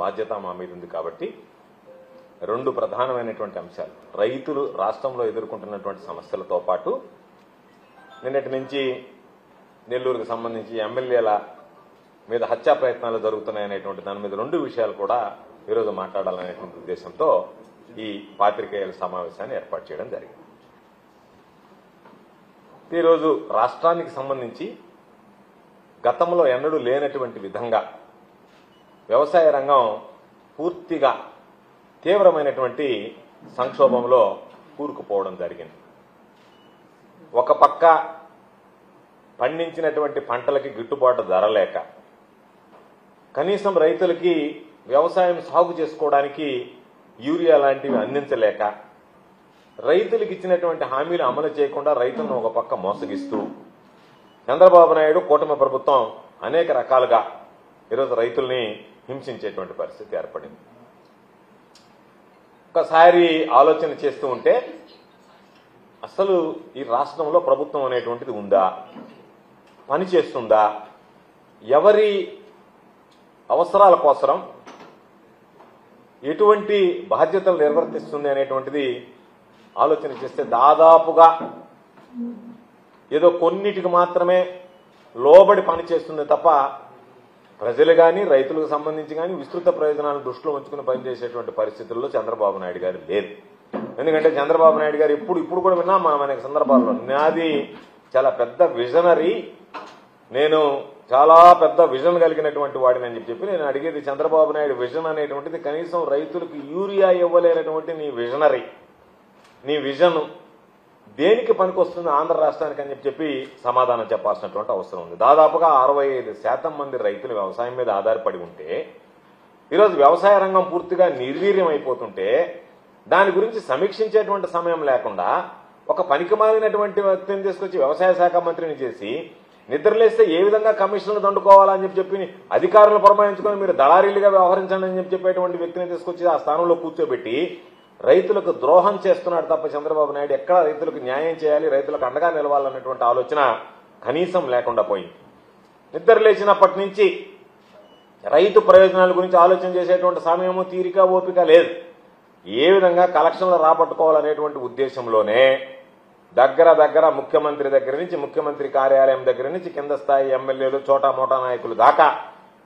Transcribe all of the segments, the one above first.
బాధ్యత మా మీద ఉంది. కాబట్టి రెండు ప్రధానమైనటువంటి అంశాలు, రైతులు రాష్ట్రంలో ఎదుర్కొంటున్నటువంటి సమస్యలతో పాటు నిన్నటి నుంచి నెల్లూరుకు సంబంధించి ఎమ్మెల్యేల మీద హత్యా ప్రయత్నాలు జరుగుతున్నాయనేటువంటి దాని మీద రెండు విషయాలు కూడా ఈరోజు మాట్లాడాలనేటువంటి ఉద్దేశంతో ఈ పాత్రికేయుల సమావేశాన్ని ఏర్పాటు చేయడం జరిగింది. ఈరోజు రాష్ట్రానికి సంబంధించి గతంలో ఎన్నడూ లేనటువంటి విధంగా వ్యవసాయ రంగం పూర్తిగా తీవ్రమైనటువంటి సంక్షోభంలో కూరుకుపోవడం జరిగింది. ఒక పక్క పండించినటువంటి పంటలకి గిట్టుబాటు ధర లేక, కనీసం రైతులకి వ్యవసాయం సాగు చేసుకోవడానికి యూరియా లాంటివి అందించలేక, రైతులకు ఇచ్చినటువంటి హామీలు అమలు చేయకుండా రైతులను ఒక పక్క మోసగిస్తూ చంద్రబాబు నాయుడు కూటమి ప్రభుత్వం అనేక రకాలుగా ఈరోజు రైతుల్ని హింసించేటువంటి పరిస్థితి ఏర్పడింది. ఒకసారి ఆలోచన చేస్తూ ఉంటే అసలు ఈ రాష్ట్రంలో ప్రభుత్వం అనేటువంటిది ఉందా, పని చేస్తుందా, ఎవరి అవసరాల కోసం ఎటువంటి బాధ్యతలు నిర్వర్తిస్తుంది అనేటువంటిది ఆలోచన చేస్తే దాదాపుగా ఏదో కొన్నిటికి మాత్రమే లోబడి పనిచేస్తుంది తప్ప ప్రజలు కానీ రైతులకు సంబంధించి కానీ విస్తృత ప్రయోజనాలను దృష్టిలో ఉంచుకుని పనిచేసేటువంటి పరిస్థితుల్లో చంద్రబాబు నాయుడు గారు లేదు. ఎందుకంటే చంద్రబాబు నాయుడు గారు ఇప్పుడు కూడా విన్నాం మనం అనేక సందర్భాల్లో, నాది చాలా పెద్ద విజనరీ, నేను చాలా పెద్ద విజన్ కలిగినటువంటి వాడిని అని చెప్పి నేను అడిగేది, చంద్రబాబు నాయుడు విజన్ అనేటువంటిది కనీసం రైతులకు యూరియా ఇవ్వలేనటువంటి నీ విజనరీ, నీ విజన్ దేనికి పనికొస్తుంది ఆంధ్ర రాష్ట్రానికి అని చెప్పి సమాధానం చెప్పాల్సినటువంటి అవసరం ఉంది. దాదాపుగా 65% మంది రైతులు వ్యవసాయం మీద ఆధారపడి ఉంటే ఈరోజు వ్యవసాయ రంగం పూర్తిగా నిర్వీర్యం అయిపోతుంటే దాని గురించి సమీక్షించేటువంటి సమయం లేకుండా ఒక పనికిమాలినటువంటి వ్యక్తిని తీసుకొచ్చి వ్యవసాయ శాఖ మంత్రిని చేసి నిద్రలేస్తే ఏ విధంగా కమిషన్లు దండుకోవాలని చెప్పి అధికారులను పురమాయించుకొని మీరు దళారీలుగా వ్యవహరించండి అని చెప్పేటువంటి వ్యక్తిని తీసుకొచ్చి ఆ స్థానంలో కూర్చోబెట్టి రైతులకు ద్రోహం చేస్తున్నాడు తప్ప చంద్రబాబు నాయుడు ఎక్కడ రైతులకు న్యాయం చేయాలి, రైతులకు అండగా నిలవాలన్నటువంటి ఆలోచన కనీసం లేకుండా పోయింది. నిద్ర లేచినప్పటి నుంచి రైతు ప్రయోజనాల గురించి ఆలోచన చేసేటువంటి సమయము, తీరిక, ఓపిక లేదు. ఏ విధంగా కలెక్షన్లు రాబట్టుకోవాలనేటువంటి ఉద్దేశంలోనే దగ్గర ముఖ్యమంత్రి దగ్గర నుంచి, ముఖ్యమంత్రి కార్యాలయం దగ్గర నుంచి కింద స్థాయి ఎమ్మెల్యేలు, చోటా మోటా నాయకులు దాకా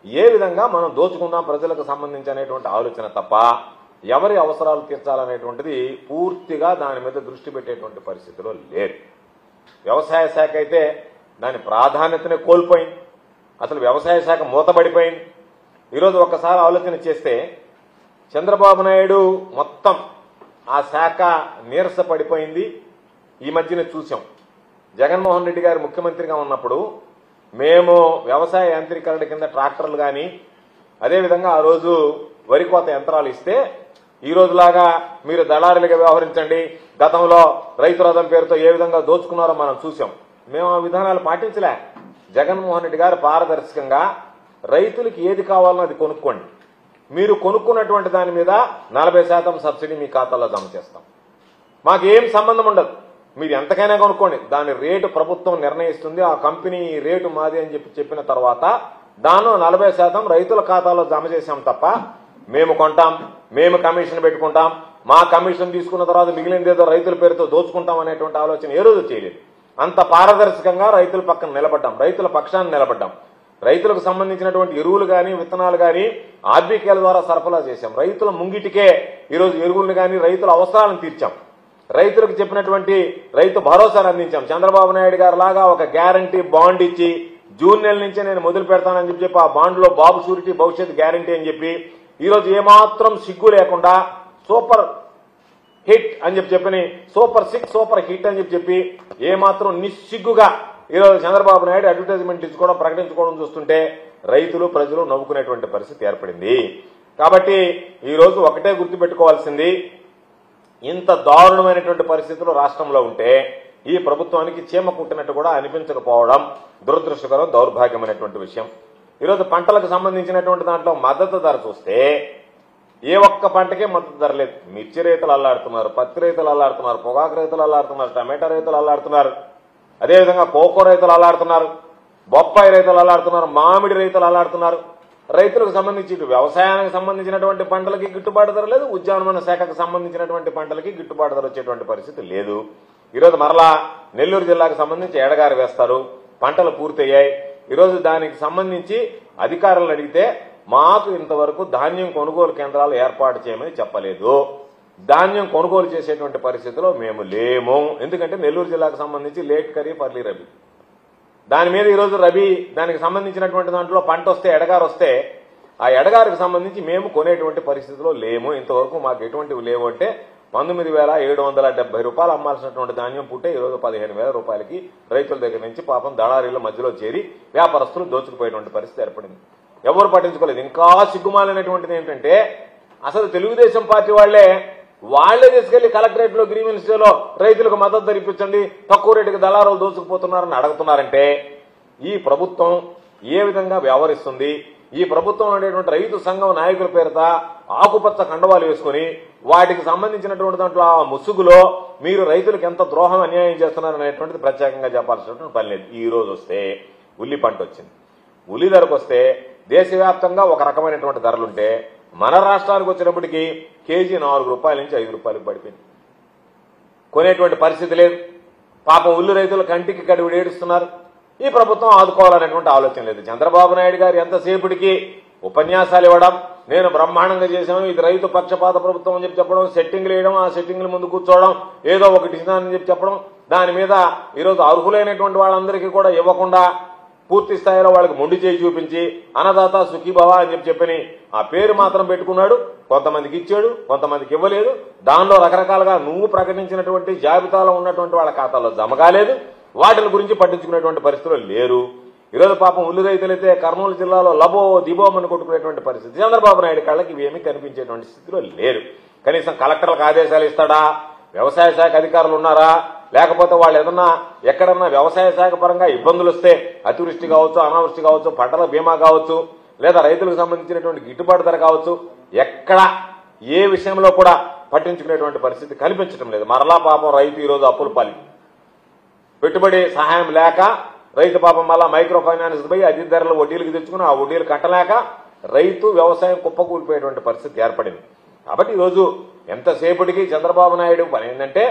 ఏ విధంగా మనం దోచుకుందాం ప్రజలకు సంబంధించి అనేటువంటి ఆలోచన తప్ప ఎవరి అవసరాలు తీర్చాలనేటువంటిది పూర్తిగా దాని మీద దృష్టి పెట్టేటువంటి పరిస్థితిలో లేదు. వ్యవసాయ శాఖ అయితే దాని ప్రాధాన్యతనే కోల్పోయింది. అసలు వ్యవసాయ శాఖ మూతబడిపోయింది. ఈరోజు ఒక్కసారి ఆలోచన చేస్తే చంద్రబాబు నాయుడు మొత్తం ఆ శాఖ నీరసపడిపోయింది. ఈ మధ్యన చూసాం, జగన్మోహన్ రెడ్డి గారు ముఖ్యమంత్రిగా ఉన్నప్పుడు మేము వ్యవసాయ యాంత్రీకరణ కింద ట్రాక్టర్లు కానీ, అదేవిధంగా ఆ రోజు వరి కోత యంత్రాలు ఇస్తే ఈ రోజులాగా మీరు దళారులుగా వ్యవహరించండి, గతంలో రైతు రథం పేరుతో ఏ విధంగా దోచుకున్నారో మనం చూసాం. మేము ఆ విధానాలు పాటించలే. జగన్మోహన్ రెడ్డి గారు పారదర్శకంగా రైతులకి ఏది కావాలనో అది కొనుక్కోండి, మీరు కొనుక్కున్నటువంటి దాని మీద 40% సబ్సిడీ మీ ఖాతాలో జమ చేస్తాం, మాకేం సంబంధం ఉండదు, మీరు ఎంతకైనా కొనుక్కోండి, దాని రేటు ప్రభుత్వం నిర్ణయిస్తుంది, ఆ కంపెనీ రేటు మాది అని చెప్పిన తర్వాత దానిలో 40% రైతుల ఖాతాలో జమ చేశాం తప్ప మేము కొంటాం, మేము కమిషన్ పెట్టుకుంటాం, మా కమిషన్ తీసుకున్న తర్వాత మిగిలినదేదో రైతుల పేరుతో దోచుకుంటాం అనేటువంటి ఆలోచన ఏ రోజు చేయలేదు. అంత పారదర్శకంగా రైతుల పక్కన నిలబడ్డాం, రైతుల పక్షాన్ని నిలబడ్డాం. రైతులకు సంబంధించినటువంటి ఎరువులు కానీ, విత్తనాలు కానీ ఆర్బీకేల ద్వారా సరఫరా చేశాం. రైతుల ముంగిటికే ఈరోజు ఎరువులను కానీ రైతుల అవసరాలను తీర్చాం. రైతులకు చెప్పినటువంటి రైతు భరోసాను అందించాం. చంద్రబాబు నాయుడు గారు లాగా ఒక గ్యారంటీ బాండ్ ఇచ్చి జూన్ నెల నుంచే నేను మొదలు పెడతానని చెప్పి ఆ బాండ్లో బాబు షూరిటీ భవిష్యత్ గ్యారంటీ అని చెప్పి ఈరోజు ఏమాత్రం సిగ్గు లేకుండా సూపర్ హిట్ అని చెప్పని, సూపర్ 6 సూపర్ హిట్ అని చెప్పి ఏమాత్రం నిస్సిగ్గుగా ఈరోజు చంద్రబాబు నాయుడు అడ్వర్టైజ్మెంట్ ఇచ్చుకోవడం, ప్రకటించుకోవడం చూస్తుంటే రైతులు ప్రజలు నవ్వుకునేటువంటి పరిస్థితి ఏర్పడింది. కాబట్టి ఈరోజు ఒకటే గుర్తుపెట్టుకోవాల్సింది, ఇంత దారుణమైనటువంటి పరిస్థితులు రాష్ట్రంలో ఉంటే ఈ ప్రభుత్వానికి చీమ కుట్టినట్టు కూడా అనిపించకపోవడం దురదృష్టకరం, దౌర్భాగ్యమైనటువంటి విషయం. ఈరోజు పంటలకు సంబంధించినటువంటి దాంట్లో మద్దతు ధర చూస్తే ఏ ఒక్క పంటకే మద్దతు ధర లేదు. మిర్చి రైతులు అల్లాడుతున్నారు, పత్తి రైతులు అల్లాడుతున్నారు, పొగాకు రైతులు అల్లాడుతున్నారు, టమాటా రైతులు అల్లాడుతున్నారు, అదేవిధంగా కోకో రైతులు అల్లాడుతున్నారు, బొప్పాయి రైతులు అల్లాడుతున్నారు, మామిడి రైతులు అల్లాడుతున్నారు. రైతులకు సంబంధించి ఇటు వ్యవసాయానికి సంబంధించినటువంటి పంటలకి గిట్టుబాటు ధర లేదు, ఉద్యానవన శాఖకు సంబంధించినటువంటి పంటలకి గిట్టుబాటు ధర వచ్చేటువంటి పరిస్థితి లేదు. ఈరోజు మరలా నెల్లూరు జిల్లాకు సంబంధించి ఎడగారు వేస్తారు, పంటలు పూర్తయ్యాయి. ఈరోజు దానికి సంబంధించి అధికారులను అడిగితే మాకు ఇంతవరకు ధాన్యం కొనుగోలు కేంద్రాలు ఏర్పాటు చేయమని చెప్పలేదు. ధాన్యం కొనుగోలు చేసేటువంటి పరిస్థితిలో మేము లేము. ఎందుకంటే నెల్లూరు జిల్లాకు సంబంధించి లేట్ ఖరీఫ్ అర్లీ రబీ, దాని మీద ఈరోజు రబీ దానికి సంబంధించినటువంటి దాంట్లో పంట వస్తే ఎడగారు వస్తే ఆ ఎడగారికి సంబంధించి మేము కొనేటువంటి పరిస్థితిలో లేము. ఇంతవరకు మాకు ఎటువంటివి లేవు అంటే 19,770 రూపాయలు అమ్మాల్సినటువంటి ధాన్యం పుట్టే ఈరోజు 15,000 రూపాయలకి రైతుల దగ్గర నుంచి పాపం దళారీల మధ్యలో చేరి వ్యాపారస్తులు దోచుకుపోయేటువంటి పరిస్థితి ఏర్పడింది. ఎవరు పట్టించుకోలేదు. ఇంకా సిగ్గుమాలినటువంటిది ఏంటంటే అసలు తెలుగుదేశం పార్టీ వాళ్లే తీసుకెళ్లి కలెక్టరేట్ లో గ్రీవెన్స్ లో రైతులకు మద్దతు ధర ఇప్పించండి, తక్కువ రేటుకి దళారులు దోచుకుపోతున్నారని అడుగుతున్నారంటే ఈ ప్రభుత్వం ఏ విధంగా వ్యవహరిస్తుంది? ఈ ప్రభుత్వంలో ఉండేటువంటి రైతు సంఘం నాయకుల పేరుత ఆకుపచ్చ కండవాలు వేసుకుని వాటికి సంబంధించినటువంటి దాంట్లో ఆ ముసుగులో మీరు రైతులకు ఎంత ద్రోహం అన్యాయం చేస్తున్నారనేటువంటిది ప్రత్యేకంగా చెప్పాల్సినటువంటి పని లేదు. ఈ రోజు వస్తే ఉల్లి పంట వచ్చింది, ఉల్లి ధరకు వస్తే దేశవ్యాప్తంగా ఒక రకమైనటువంటి ధరలుంటే మన రాష్ట్రానికి వచ్చినప్పటికీ కేజీ 4 రూపాయల నుంచి 5 రూపాయలకు పడిపోయింది. కొనేటువంటి పరిస్థితి లేదు. పాపం ఉల్లి రైతులు కంటికి కడివిడి ఏడుస్తున్నారు. ఈ ప్రభుత్వం ఆదుకోవాలనేటువంటి ఆలోచన లేదు. చంద్రబాబు నాయుడు గారు ఎంతసేపటికి ఉపన్యాసాలు ఇవ్వడం, నేను బ్రహ్మాండంగా చేశాను, ఇది రైతు పక్షపాత ప్రభుత్వం అని చెప్పడం, సెట్టింగ్లు వేయడం, ఆ సెట్టింగ్ల ముందు కూర్చోవడం, ఏదో ఒకటి ఇస్తానని చెప్పడం, దాని మీద ఈరోజు అర్హులైనటువంటి వాళ్ళందరికీ కూడా ఇవ్వకుండా పూర్తి స్థాయిలో వాళ్ళకి మొండి చేయి చూపించి అన్నదాత సుఖీభవ అని చెప్పని ఆ పేరు మాత్రం పెట్టుకున్నాడు. కొంతమందికి ఇచ్చాడు, కొంతమందికి ఇవ్వలేదు. దానిలో రకరకాలుగా నువ్వు ప్రకటించినటువంటి జాబితాలో ఉన్నటువంటి వాళ్ళ ఖాతాలో జమ కాలేదు. వాటిల గురించి పట్టించుకునేటువంటి పరిస్థితులు లేరు. ఈరోజు పాపం ఉల్లి రైతులైతే కర్నూలు జిల్లాలో లబో దిబోమని కొట్టుకునేటువంటి పరిస్థితి. చంద్రబాబు నాయుడు కళ్ళకి ఇవేమీ కనిపించేటువంటి స్థితిలో లేరు. కనీసం కలెక్టర్లకు ఆదేశాలు ఇస్తాడా? వ్యవసాయ శాఖ అధికారులు ఉన్నారా? లేకపోతే వాళ్ళు ఏదన్నా ఎక్కడన్నా వ్యవసాయ శాఖ పరంగా ఇబ్బందులు వస్తే అతివృష్టి కావచ్చు, అనావృష్టి కావచ్చు, పంటల బీమా కావచ్చు, లేదా రైతులకు సంబంధించినటువంటి గిట్టుబాటు ధర కావచ్చు, ఎక్కడ ఏ విషయంలో కూడా పట్టించుకునేటువంటి పరిస్థితి కనిపించడం లేదు. మరలా పాపం రైతు ఈరోజు అప్పుల పాలి, పెట్టుబడి సహాయం లేక రైతు పాపం మళ్ళా మైక్రో ఫైనాన్స్ పోయి అధిక ధరలు వడ్డీలకు తెచ్చుకుని ఆ వడ్డీలు కట్టలేక రైతు వ్యవసాయం కుప్పకూలిపోయేటువంటి పరిస్థితి ఏర్పడింది. కాబట్టి ఈరోజు ఎంతసేపటికి చంద్రబాబు నాయుడు పని ఏంటంటే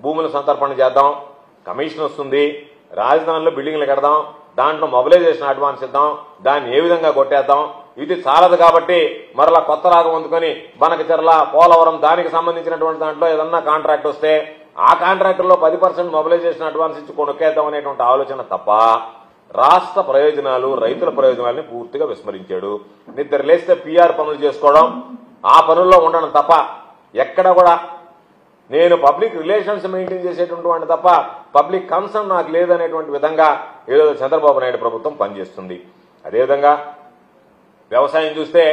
భూముల సంతర్పణ చేద్దాం, కమిషన్ వస్తుంది, రాజధానిలో బిల్డింగ్లు కడదాం, దాంట్లో మొబిలైజేషన్ అడ్వాన్స్ ఇద్దాం, దాన్ని ఏ విధంగా కొట్టేద్దాం, ఇది చాలదు కాబట్టి మరలా కొత్త రాగం అందుకొని బనకచెర్ల, పోలవరం దానికి సంబంధించినటువంటి దాంట్లో ఏదన్నా కాంట్రాక్ట్ వస్తే ఆ కాంట్రాక్టుల్లో 10% మొబిలైజేషన్ అడ్వాన్స్ ఇచ్చి కొనుక్కేద్దాం అనేటువంటి ఆలోచన తప్ప రాష్ట్ర ప్రయోజనాలు, రైతుల ప్రయోజనాలని పూర్తిగా విస్మరించాడు. నిద్ర లేస్తే పిఆర్ పనులు చేసుకోవడం, ఆ పనుల్లో ఉండడం తప్ప ఎక్కడ కూడా నేను పబ్లిక్ రిలేషన్స్ మెయింటైన్ చేసేటువంటి వాడిని తప్ప పబ్లిక్ కన్సర్న్ నాకు లేదనేటువంటి విధంగా ఈరోజు చంద్రబాబు నాయుడు ప్రభుత్వం పనిచేస్తుంది. అదేవిధంగా వ్యవసాయం చూస్తే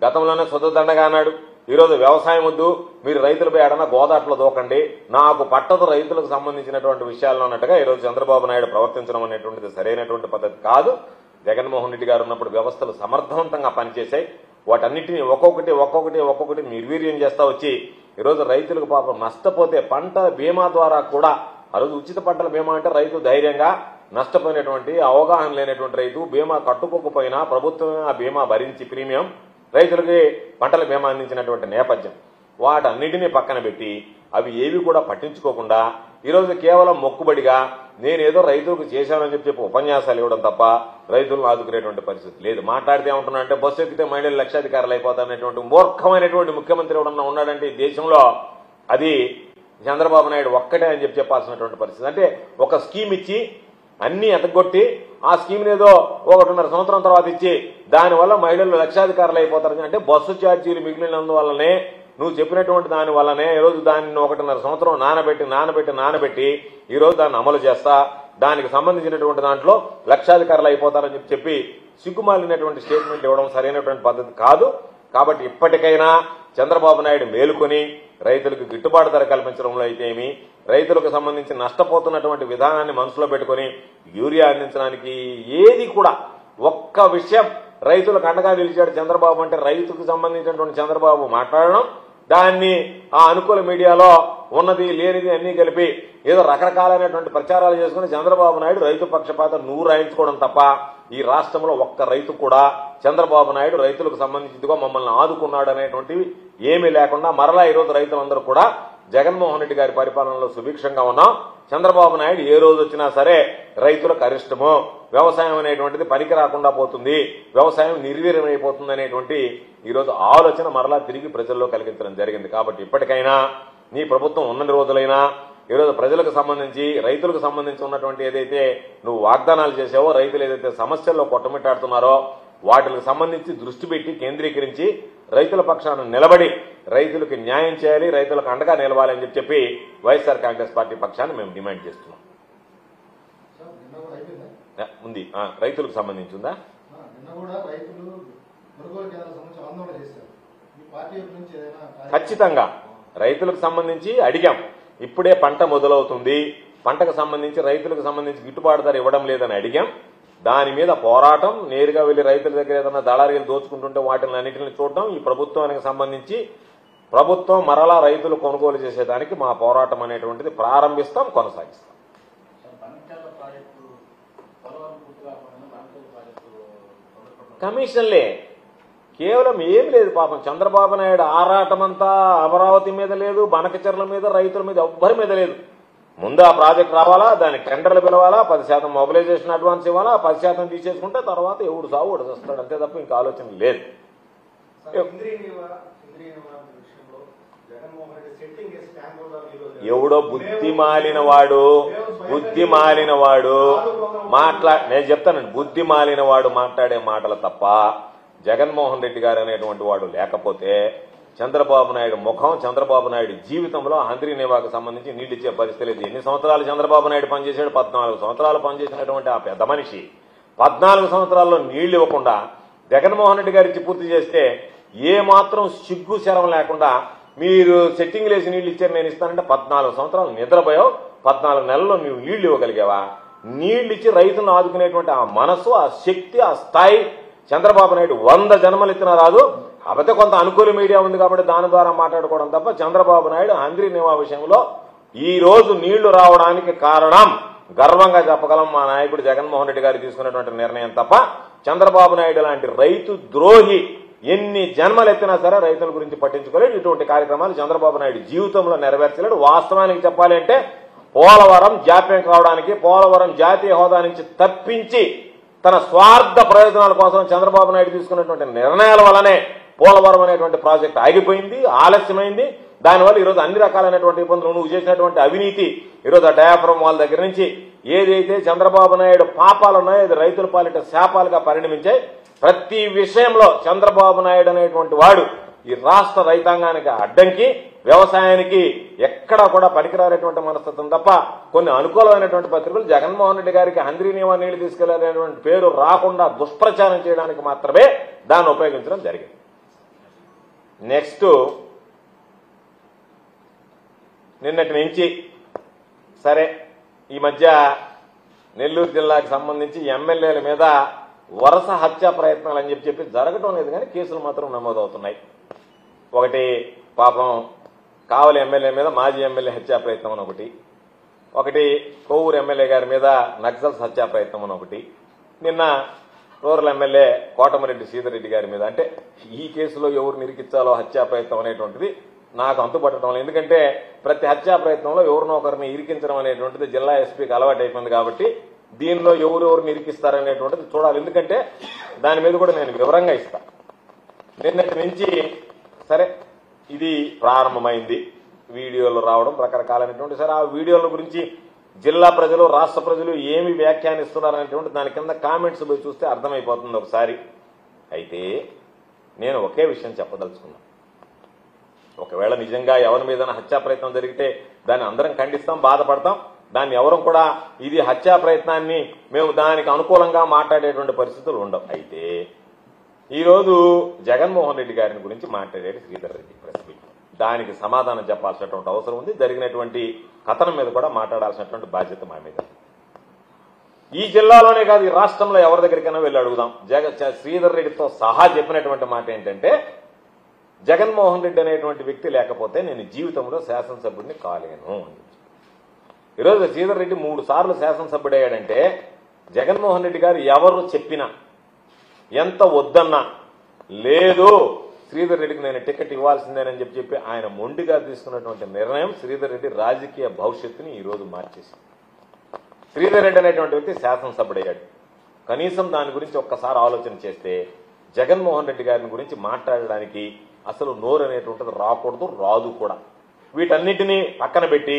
గతంలోనే సొంతదండగా అన్నాడు. ఈరోజు వ్యవసాయం వద్దు, మీరు రైతులపై ఏడన్నా గోదాట్లో దూకండి, నాకు పట్టదు రైతులకు సంబంధించినటువంటి విషయాల్లో అన్నట్టుగా ఈరోజు చంద్రబాబు నాయుడు ప్రవర్తించడం అనేటువంటిది సరైనటువంటి పద్ధతి కాదు. జగన్మోహన్ రెడ్డి గారు ఉన్నప్పుడు వ్యవస్థలు సమర్థవంతంగా పనిచేశాయి. వాటన్నిటినీ ఒక్కొక్కటి నిర్వీర్యం చేస్తా వచ్చి ఈరోజు రైతులకు పాపం నష్టపోతే పంట బీమా ద్వారా కూడా, ఆ రోజు ఉచిత పంటల బీమా అంటే రైతు ధైర్యంగా నష్టపోయినటువంటి అవగాహన లేనటువంటి రైతు బీమా కట్టుకోకపోయినా ప్రభుత్వమే ఆ బీమా భరించి ప్రీమియం రైతులకి పంటల బీమా అందించినటువంటి నేపథ్యం. వాటన్నిటినీ పక్కన పెట్టి అవి ఏవి కూడా పట్టించుకోకుండా ఈరోజు కేవలం మొక్కుబడిగా నేనేదో రైతులకు చేశానని చెప్పి ఉపన్యాసాలు ఇవ్వడం తప్ప రైతులను ఆదుకునేటువంటి పరిస్థితి లేదు. మాట్లాడితే ఏమంటున్నారంటే బస్సు ఎక్కితే మహిళలు లక్షాధికారులు అయిపోతారనేటువంటి మూర్ఖమైనటువంటి ముఖ్యమంత్రి ఎవడన్నా ఉన్నాడంటే ఈ దేశంలో అది చంద్రబాబు నాయుడు ఒక్కటే అని చెప్పాల్సినటువంటి పరిస్థితి. అంటే ఒక స్కీమ్ ఇచ్చి అన్ని ఎతగొట్టి ఆ స్కీమ్ ఏదో 1.5 సంవత్సరం తర్వాత ఇచ్చి దానివల్ల మహిళలు లక్షాధికారులు అయిపోతారని, అంటే బస్సు ఛార్జీలు మిగిలినందువల్లనే నువ్వు చెప్పినటువంటి దాని వల్లనే ఈరోజు దాన్ని 1.5 సంవత్సరం నానబెట్టి ఈరోజు దాన్ని అమలు చేస్తా, దానికి సంబంధించినటువంటి దాంట్లో లక్షాధికారులు అయిపోతారని చెప్పి సిగ్గుమాలినటువంటి స్టేట్మెంట్ ఇవ్వడం సరైనటువంటి పద్ధతి కాదు. కాబట్టి ఇప్పటికైనా చంద్రబాబు నాయుడు మేలుకొని రైతులకు గిట్టుబాటు ధర కల్పించడంలో అయితే ఏమి, రైతులకు సంబంధించి నష్టపోతున్నటువంటి విధానాన్ని మనసులో పెట్టుకుని యూరియా అందించడానికి ఏది కూడా ఒక్క విషయం రైతులకు అండగా నిలిచాడు చంద్రబాబు అంటే రైతుకు సంబంధించినటువంటి చంద్రబాబు మాట్లాడడం, దాన్ని ఆ అనుకూల మీడియాలో ఉన్నది లేనిది అన్ని కలిపి ఏదో రకరకాలైనటువంటి ప్రచారాలు చేసుకుని చంద్రబాబు నాయుడు రైతు పక్షపాత నువ్వు రాయించుకోవడం తప్ప ఈ రాష్ట్రంలో ఒక్క రైతు కూడా చంద్రబాబు నాయుడు రైతులకు సంబంధించిదిగా మమ్మల్ని ఆదుకున్నాడు అనేటువంటివి ఏమీ లేకుండా మరలా ఈరోజు రైతులందరూ కూడా జగన్మోహన్ రెడ్డి గారి పరిపాలనలో సుభిక్షంగా ఉన్నాం. చంద్రబాబు నాయుడు ఏ రోజు వచ్చినా సరే రైతులకు అరిష్టము, వ్యవసాయం అనేటువంటిది పనికి రాకుండా పోతుంది, వ్యవసాయం నిర్వీర్యమైపోతుంది అనేటువంటి ఈరోజు ఆలోచన మరలా తిరిగి ప్రజల్లో కలిగించడం జరిగింది. కాబట్టి ఇప్పటికైనా నీ ప్రభుత్వం ఉన్నన్ని రోజులైనా ఈరోజు ప్రజలకు సంబంధించి రైతులకు సంబంధించి ఉన్నటువంటి ఏదైతే నువ్వు వాగ్దానాలు చేసావో, రైతులు ఏదైతే సమస్యల్లో కొట్టమిట్టాడుతున్నారో వాటికి సంబంధించి దృష్టి పెట్టి కేంద్రీకరించి రైతుల పక్షాన నిలబడి రైతులకు న్యాయం చేయాలి, రైతులకు అండగా నిలవాలని చెప్పి వైఎస్ఆర్ కాంగ్రెస్ పార్టీ పక్షాన్ని మేము డిమాండ్ చేస్తున్నాం. ఉంది రైతులకు సంబంధించి ఉందా? ఖచ్చితంగా రైతులకు సంబంధించి అడిగాం. ఇప్పుడే పంట మొదలవుతుంది, పంటకు సంబంధించి రైతులకు సంబంధించి గిట్టుబాటు ధర ఇవ్వడం లేదని అడిగాం. దాని మీద పోరాటం, నేరుగా వెళ్లి రైతుల దగ్గర ఏదైనా దళారీలు దోచుకుంటుంటే వాటిని అన్నింటిని చూడటం, ఈ ప్రభుత్వానికి సంబంధించి ప్రభుత్వం మరలా రైతులు కొనుగోలు చేసేదానికి మా పోరాటం అనేటువంటిది ప్రారంభిస్తాం, కొనసాగిస్తాం. కమిషన్లే కేవలం ఏమి లేదు. పాపం చంద్రబాబు నాయుడు ఆరాటమంతా అమరావతి మీద లేదు, బనకచెర్ల మీద, రైతుల మీద ఎవ్వరి మీద లేదు. ముందు ఆ ప్రాజెక్ట్ రావాలా, దానికి టెండర్లు పిలవాలా, 10% మొబిలైజేషన్ అడ్వాన్స్ ఇవ్వాలా, 10% తీసేసుకుంటే తర్వాత ఎవడు సాగు ఒకటి వస్తాడు, అంతే తప్ప ఇంకా ఆలోచన లేదు. ఎవడో బుద్ధి మాలిన వాడు నేను చెప్తానండి, బుద్ధి మాలిన వాడు మాట్లాడే మాటలు తప్ప జగన్మోహన్ రెడ్డి గారు అనేటువంటి వాడు లేకపోతే చంద్రబాబు నాయుడు ముఖం, చంద్రబాబు నాయుడు జీవితంలో హంద్రీనేవాకు సంబంధించి నీళ్లు ఇచ్చే పరిస్థితి లేదు. ఎన్ని సంవత్సరాలు చంద్రబాబు నాయుడు పనిచేశాడు? 14 సంవత్సరాలు పనిచేసినటువంటి ఆ పెద్ద మనిషి 14 సంవత్సరాల్లో నీళ్లు ఇవ్వకుండా జగన్మోహన్ రెడ్డి గారి ఇచ్చి పూర్తి చేస్తే ఏ మాత్రం సిగ్గు శరం లేకుండా మీరు సెట్టింగ్ లేసి నీళ్లు ఇచ్చారు నేను ఇస్తానంటే 14 సంవత్సరాలు నిద్రపోయావు, 14 నెలల్లో నువ్వు నీళ్లు ఇవ్వగలిగావా? నీళ్లు ఇచ్చి రైతులను ఆదుకునేటువంటి ఆ మనసు, ఆ శక్తి, ఆ స్థాయి చంద్రబాబు నాయుడు 100 జన్మలు ఎత్తినా రాదు. కాకపోతే కొంత అనుకూల మీడియా ఉంది కాబట్టి దాని ద్వారా మాట్లాడుకోవడం తప్ప చంద్రబాబు నాయుడు హంద్రీనేవా విషయంలో ఈ రోజు నీళ్లు రావడానికి కారణం గర్వంగా చెప్పగలం మా నాయకుడు జగన్మోహన్ రెడ్డి గారు తీసుకున్నటువంటి నిర్ణయం తప్ప చంద్రబాబు నాయుడు లాంటి రైతు ద్రోహి ఎన్ని జన్మలు ఎత్తినా సరే రైతుల గురించి పట్టించుకోలేదు. ఇటువంటి కార్యక్రమాలు చంద్రబాబు నాయుడు జీవితంలో నెరవేర్చలేడు. వాస్తవానికి చెప్పాలి అంటే పోలవరం జాప్యం కావడానికి, పోలవరం జాతీయ హోదా నుంచి తప్పించి తన స్వార్థ ప్రయోజనాల కోసం చంద్రబాబు నాయుడు తీసుకున్నటువంటి నిర్ణయాల వల్లనే పోలవరం అనేటువంటి ప్రాజెక్టు ఆగిపోయింది, ఆలస్యమైంది. దానివల్ల ఈరోజు అన్ని రకాలైనటువంటి ఇబ్బందులు, నువ్వు చేసినటువంటి అవినీతి, ఈరోజు ఆ డయాఫ్రమ్ వాళ్ళ దగ్గర నుంచి ఏదైతే చంద్రబాబు నాయుడు పాపాలు ఉన్నాయో అది రైతుల పాలిట శాపాలుగా పరిణమించాయి. ప్రతి విషయంలో చంద్రబాబు నాయుడు అనేటువంటి వాడు ఈ రాష్ట్ర రైతాంగానికి అడ్డంకి, వ్యవసాయానికి ఎక్కడా కూడా పనికిరానటువంటి మనస్తత్వం తప్ప కొన్ని అనుకూలమైనటువంటి పత్రికలు జగన్మోహన్ రెడ్డి గారికి హంద్రీనేవా నీళ్లు తీసుకెళ్లేటువంటి పేరు రాకుండా దుష్ప్రచారం చేయడానికి మాత్రమే దాన్ని ఉపయోగించడం జరిగింది. నెక్స్ట్ నిన్నటి నుంచి సరే ఈ మధ్య నెల్లూరు జిల్లాకు సంబంధించి ఎమ్మెల్యేల మీద వరుస హత్యా ప్రయత్నాలు అని చెప్పి జరగటం లేదు, కానీ కేసులు మాత్రం నమోదవుతున్నాయి. ఒకటి పాపం కావలి ఎమ్మెల్యే మీద మాజీ ఎమ్మెల్యే హత్యా ప్రయత్నం అని ఒకటి కొవ్వూరు ఎమ్మెల్యే గారి మీద నక్సల్స్ హత్యా ప్రయత్నం అని ఒకటి, నిన్న రూరల్ ఎమ్మెల్యే కోటమిరెడ్డి శ్రీధర్ రెడ్డి గారి మీద. అంటే ఈ కేసులో ఎవరు నిరికించాలో హత్యా ప్రయత్నం అనేటువంటిది నాకు అంతుపట్టడం లేదు. ఎందుకంటే ప్రతి హత్యా ప్రయత్నంలో ఎవరినో ఒకరిని ఇరికించడం అనేటువంటిది జిల్లా ఎస్పీకి అలవాటు అయిపోయింది కాబట్టి దీనిలో ఎవరెవరు ఇరికిస్తారనేటువంటిది చూడాలి. ఎందుకంటే దాని మీద కూడా నేను వివరంగా ఇస్తాను. నిన్నటి నుంచి సరే ఇది ప్రారంభమైంది, వీడియోలు రావడం రకరకాలైనటువంటి. సరే ఆ వీడియోల గురించి జిల్లా ప్రజలు, రాష్ట్ర ప్రజలు ఏమి వ్యాఖ్యానిస్తున్నారనేటువంటి దాని కింద కామెంట్స్ పోయి చూస్తే అర్థమైపోతుంది ఒకసారి. అయితే నేను ఒకే విషయం చెప్పదలుచుకున్నాను. ఒకవేళ నిజంగా ఎవరి మీద హత్యా ప్రయత్నం జరిగితే దాన్ని అందరం ఖండిస్తాం, బాధపడతాం. దాన్ని ఎవరు కూడా ఇది హత్యా ప్రయత్నాన్ని మేము దానికి అనుకూలంగా మాట్లాడేటువంటి పరిస్థితులు ఉండవు. అయితే ఈరోజు జగన్మోహన్ రెడ్డి గారిని గురించి మాట్లాడేది శ్రీధర్ రెడ్డి ప్రెస్ మీట్. దానికి సమాధానం చెప్పాల్సినటువంటి అవసరం ఉంది. జరిగినటువంటి కథనం మీద కూడా మాట్లాడాల్సినటువంటి బాధ్యత మా మీద. ఈ జిల్లాలోనే కాదు, ఈ రాష్ట్రంలో ఎవరి దగ్గరికైనా వెళ్ళి అడుగుదాం. శ్రీధర్ రెడ్డితో సహా చెప్పినటువంటి మాట ఏంటంటే జగన్మోహన్ రెడ్డి అనేటువంటి వ్యక్తి లేకపోతే నేను జీవితంలో శాసనసభ్యుడిని కాలేను. ఈరోజు శ్రీధర్ రెడ్డి 3 సార్లు శాసనసభ్యుడయ్యాడంటే జగన్మోహన్ రెడ్డి గారు ఎవరు చెప్పినా ఎంత వద్దన్నా లేదు శ్రీధర్ రెడ్డికి నేను టికెట్ ఇవ్వాల్సిందేనని చెప్పి ఆయన మొండిగా తీసుకున్నటువంటి నిర్ణయం శ్రీధర్ రెడ్డి రాజకీయ భవిష్యత్తుని ఈరోజు మార్చేసింది. శ్రీధర్ రెడ్డి అనేటువంటి వ్యక్తి శాసనసభ్యుడయ్యాడు. కనీసం దాని గురించి ఒక్కసారి ఆలోచన చేస్తే జగన్మోహన్ రెడ్డి గారిని గురించి మాట్లాడడానికి అసలు నోరు అనేటువంటిది రాకూడదు, రాదు కూడా. వీటన్నిటినీ పక్కన పెట్టి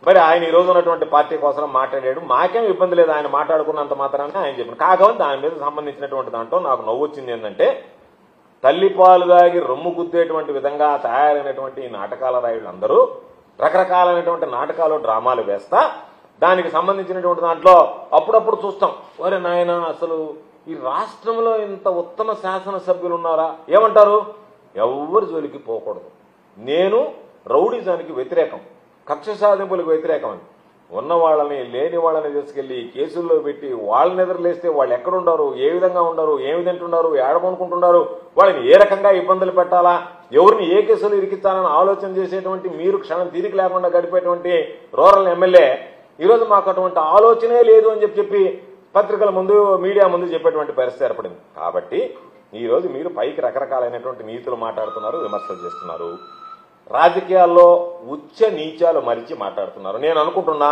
మరి ఆయన ఈ రోజు ఉన్నటువంటి పార్టీ కోసం మాట్లాడాడు. మాకేం ఇబ్బంది లేదు, ఆయన మాట్లాడుకున్నంత మాత్రాన్ని ఆయన చెప్పిన. కాకపోతే దాని మీద సంబంధించినటువంటి దాంట్లో నాకు నవ్వు వచ్చింది ఏంటంటే తల్లిపాలు దాగి రొమ్ము గుద్దేటువంటి విధంగా తయారైనటువంటి ఈ నాటకాల రాయుళ్ళందరూ రకరకాలైనటువంటి నాటకాలు డ్రామాలు వేస్తా దానికి సంబంధించినటువంటి దాంట్లో అప్పుడప్పుడు చూస్తాం, ఒరే నాయన అసలు ఈ రాష్ట్రంలో ఇంత ఉత్తమ శాసనసభ్యులు ఉన్నారా? ఏమంటారు? ఎవరి జోలికి పోకూడదు, నేను రౌడీజానికి వ్యతిరేకం, కక్ష సాధింపులకు వ్యతిరేకం అని. ఉన్న వాళ్ళని లేని వాళ్ళని తీసుకెళ్లి కేసుల్లో పెట్టి వాళ్ళని ఎదురులేస్తే వాళ్ళు ఎక్కడుండారు, ఏ విధంగా ఉండరు, ఏమి తింటున్నారు, ఏడకొనుకుంటున్నారు, వాళ్ళని ఏ రకంగా ఇబ్బందులు పెట్టాలా, ఎవరిని ఏ కేసులు ఇరికించాలని ఆలోచన చేసేటువంటి మీరు క్షణం తీరిక లేకుండా గడిపేటువంటి రూరల్ ఎమ్మెల్యే ఈరోజు మాకు అటువంటి ఆలోచనే లేదు అని చెప్పి పత్రికల ముందు మీడియా ముందు చెప్పేటువంటి పరిస్థితి ఏర్పడింది. కాబట్టి ఈరోజు మీరు పైకి రకరకాలైనటువంటి నీతులు మాట్లాడుతున్నారు, విమర్శలు చేస్తున్నారు, రాజకీయాల్లో ఉచ్చ నీచాలు మరిచి మాట్లాడుతున్నారు. నేను అనుకుంటున్నా